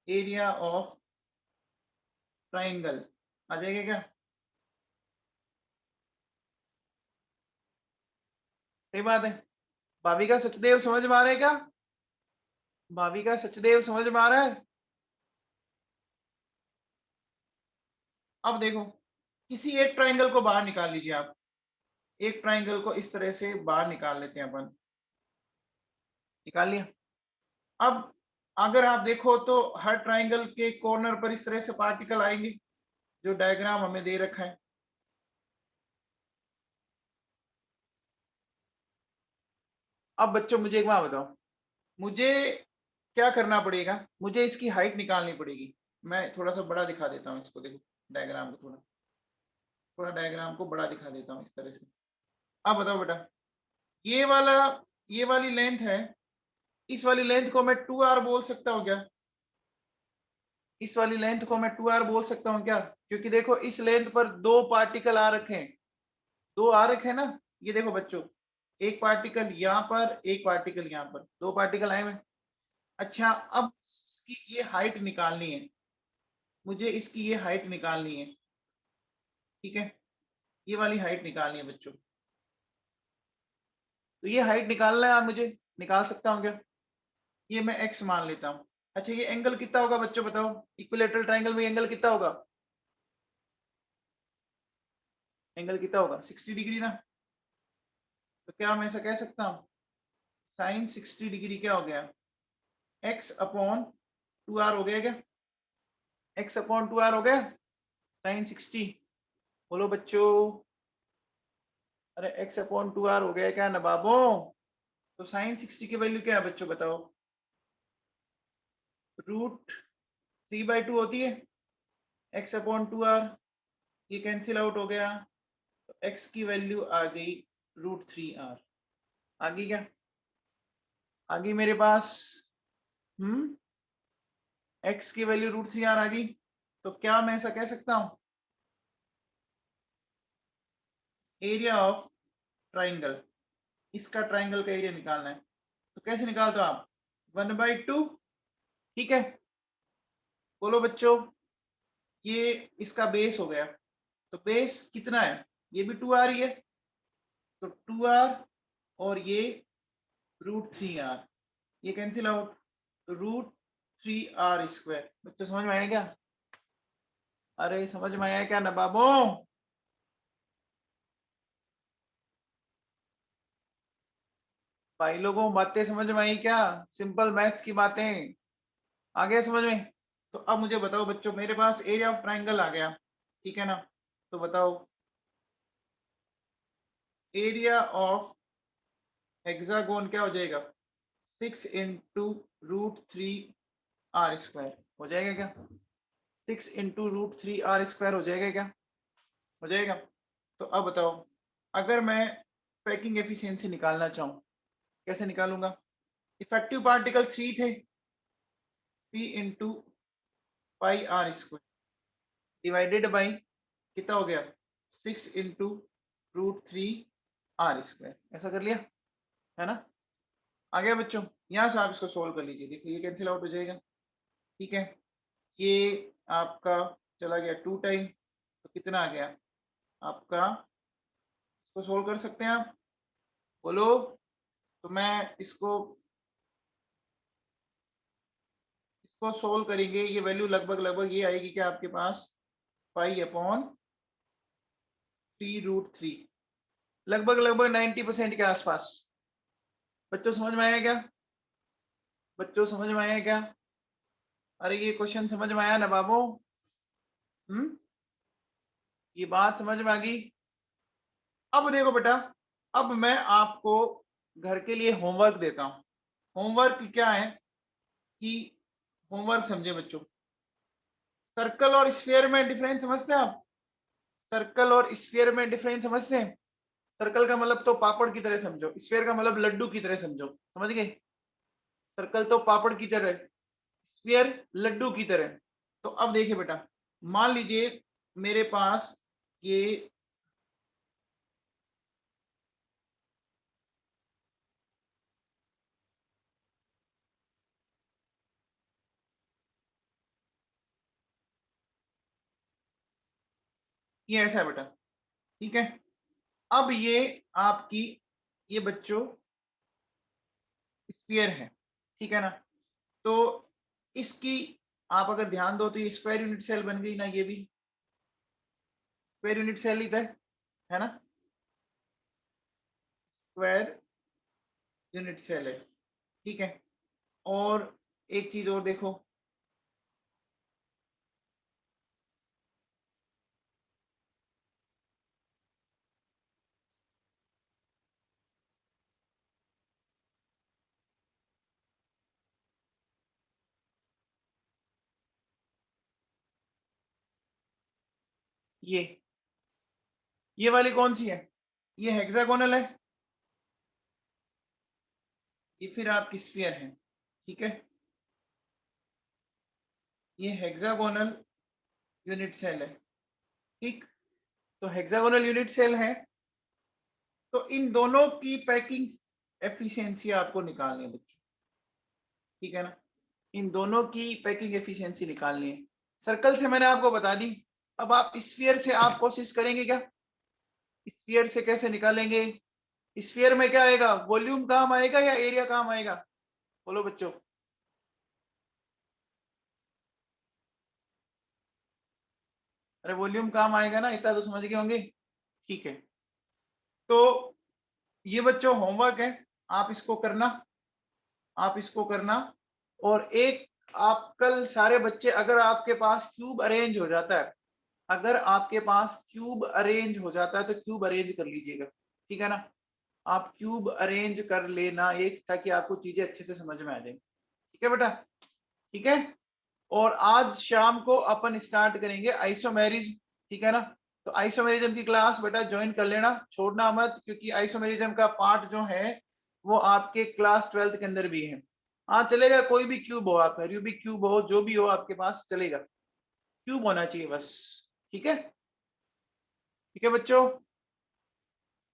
एरिया ऑफ ट्राइंगल आ जाएगा क्या? सही बात है। भाभी का सचदेव समझ में आ रहा है क्या? भाभी का सचदेव समझ में आ रहा है? अब देखो, किसी एक ट्राइंगल को बाहर निकाल लीजिए आप। एक ट्राइंगल को इस तरह से बाहर निकाल लेते हैं अपन। निकाल लिया। अब अगर आप देखो तो हर ट्राइंगल के कॉर्नर पर इस तरह से पार्टिकल आएंगे, जो डायग्राम हमें दे रखा है। अब बच्चों मुझे एक बात बताओ, मुझे क्या करना पड़ेगा? मुझे इसकी हाइट निकालनी पड़ेगी। मैं थोड़ा सा बड़ा दिखा देता हूँ इसको, देखो डायग्राम को, थोड़ा थोड़ा डायग्राम को बड़ा दिखा देता हूँ इस तरह से। अब बताओ बेटा, ये वाला ये वाली लेंथ है, इस वाली लेंथ को मैं 2r बोल सकता हूँ क्या? इस वाली लेंथ को मैं 2r बोल सकता हूँ क्या? क्योंकि देखो इस लेंथ पर 2 पार्टिकल आ रखे हैं, 2 आ रखे हैं ना? ये देखो बच्चों, एक पार्टिकल यहाँ पर, एक पार्टिकल यहाँ पर, 2 पार्टिकल आए हुए। अच्छा, अब इसकी ये हाइट निकालनी है, मुझे इसकी ये हाइट निकालनी है, ठीक है? ये वाली हाइट निकालनी है बच्चों। तो ये हाइट निकालना है, आप मुझे निकाल सकता हूँ क्या? ये मैं x मान लेता हूँ। अच्छा, ये एंगल कितना होगा बच्चों बताओ? इक्विलेटरल ट्राइंगल में एंगल कितना होगा? एंगल कितना होगा? 60 डिग्री ना? तो क्या मैं ऐसा कह सकता हूँ, साइन 60 डिग्री क्या हो गया? x अपॉन 2r हो गया क्या? x अपॉन 2r हो गया साइन 60। बोलो बच्चों, अरे x/2r हो गया क्या नवाबों? तो साइन 60 की वैल्यू क्या है बच्चों बताओ? √3/2 होती है। x/2r ये कैंसिल आउट हो गया, तो x की वैल्यू आ गई √3r। आ गई क्या? आ गई मेरे पास। x की वैल्यू √3r आ गई। तो क्या मैं ऐसा कह सकता हूं, एरिया ऑफ ट्राइंगल, इसका ट्राइंगल का एरिया निकालना है, तो कैसे निकालते हो आप? 1/2। ठीक है, बोलो बच्चों, ये इसका बेस हो गया, तो बेस कितना है? ये भी 2r ही है, तो 2r और ये √3r, ये कैंसिल आउट, तो √3r²। बच्चों समझ में आया क्या? अरे समझ में आया क्या नवाबों? भाई लोगों बातें समझ में आई क्या? सिंपल मैथ्स की बातें आ गया समझ में? तो अब मुझे बताओ बच्चों, मेरे पास एरिया ऑफ ट्राइंगल आ गया, ठीक है ना? तो बताओ एरिया ऑफ हेक्सागोन क्या हो जाएगा? 6 इंटू √3r² हो जाएगा क्या? 6 इंटू √3r² हो जाएगा क्या? हो जाएगा। तो अब बताओ, अगर मैं पैकिंग एफिशिएंसी निकालना चाहूं, कैसे निकालूंगा? इफेक्टिव पार्टिकल 3 थे, 3 इंटू πr² डिवाइडेड बाई कितना हो गया? 6 इंटू √3r²। ऐसा कर लिया है ना? आ गया बच्चों? यहां से आप इसको सोल्व कर लीजिए। देखिए ये कैंसिल आउट हो जाएगा, ठीक है। ये आपका चला गया 2 टाइम, तो कितना आ गया आपका? इसको सोल्व कर सकते हैं आप? बोलो। तो मैं इसको सोल्व करेंगे, ये वैल्यू लगभग लगभग ये आएगी क्या आपके पास? π/3√3, लगभग लगभग 90% के आसपास। बच्चों समझ में आया क्या? बच्चों समझ में आया क्या? अरे ये क्वेश्चन समझ में आया ना बाबू? ये बात समझ में आ गई? अब देखो बेटा, अब मैं आपको घर के लिए होमवर्क देता हूं। होमवर्क क्या है कि होमवर्क समझे बच्चों, सर्कल और स्फीयर में डिफरेंस समझते हैं आप? सर्कल और स्फीयर में डिफरेंस समझते हैं? सर्कल का मतलब तो पापड़ की तरह समझो, स्फीयर का मतलब लड्डू की तरह समझो, समझ गए? सर्कल तो पापड़ की तरह, स्फीयर लड्डू की तरह। तो अब देखिए बेटा, मान लीजिए मेरे पास ये ऐसा है बेटा, ठीक है। अब ये आपकी, ये बच्चों स्फीयर है, ठीक है ना? तो इसकी आप अगर ध्यान दो तो ये स्क्वायर यूनिट सेल बन गई ना, ये भी स्क्वायर यूनिट सेल ही है ना? स्क्वायर यूनिट सेल है, ठीक है। और एक चीज और देखो, ये वाली कौन सी है? ये हेक्सागोनल है, ये फिर आपकी स्फीयर है, ठीक है। ये हेक्सागोनल यूनिट सेल है, ठीक। तो हेक्सागोनल यूनिट सेल है, तो इन दोनों की पैकिंग एफिशिएंसी आपको निकालनी है बच्चों, ठीक है ना? इन दोनों की पैकिंग एफिशिएंसी निकालनी है। सर्कल से मैंने आपको बता दी, अब आप स्फीयर से आप कोशिश करेंगे क्या? स्फीयर से कैसे निकालेंगे? स्फीयर में क्या आएगा? वॉल्यूम काम आएगा या एरिया काम आएगा? बोलो बच्चों। अरे वॉल्यूम काम आएगा ना, इतना तो समझ गए होंगे, ठीक है। तो ये बच्चों होमवर्क है, आप इसको करना, आप इसको करना। और एक, आप कल सारे बच्चे, अगर आपके पास क्यूब अरेंज हो जाता है, अगर आपके पास क्यूब अरेंज हो जाता है तो क्यूब अरेंज कर लीजिएगा, ठीक है ना। आप क्यूब अरेंज कर लेना एक, ताकि आपको चीजें अच्छे से समझ में आ जाए। ठीक है बेटा, ठीक है। और आज शाम को अपन स्टार्ट करेंगे आइसोमेरिज्म, ठीक है ना। तो आइसोमेरिज्म की क्लास बेटा ज्वाइन कर लेना, छोड़ना मत, क्योंकि आइसोमेरिज्म का पार्ट जो है वो आपके क्लास 12th के अंदर भी है। हाँ चलेगा, कोई भी क्यूब हो, आपका रूबिक क्यूब हो, जो भी हो आपके पास चलेगा, क्यूब होना चाहिए बस। ठीक है, ठीक है बच्चों।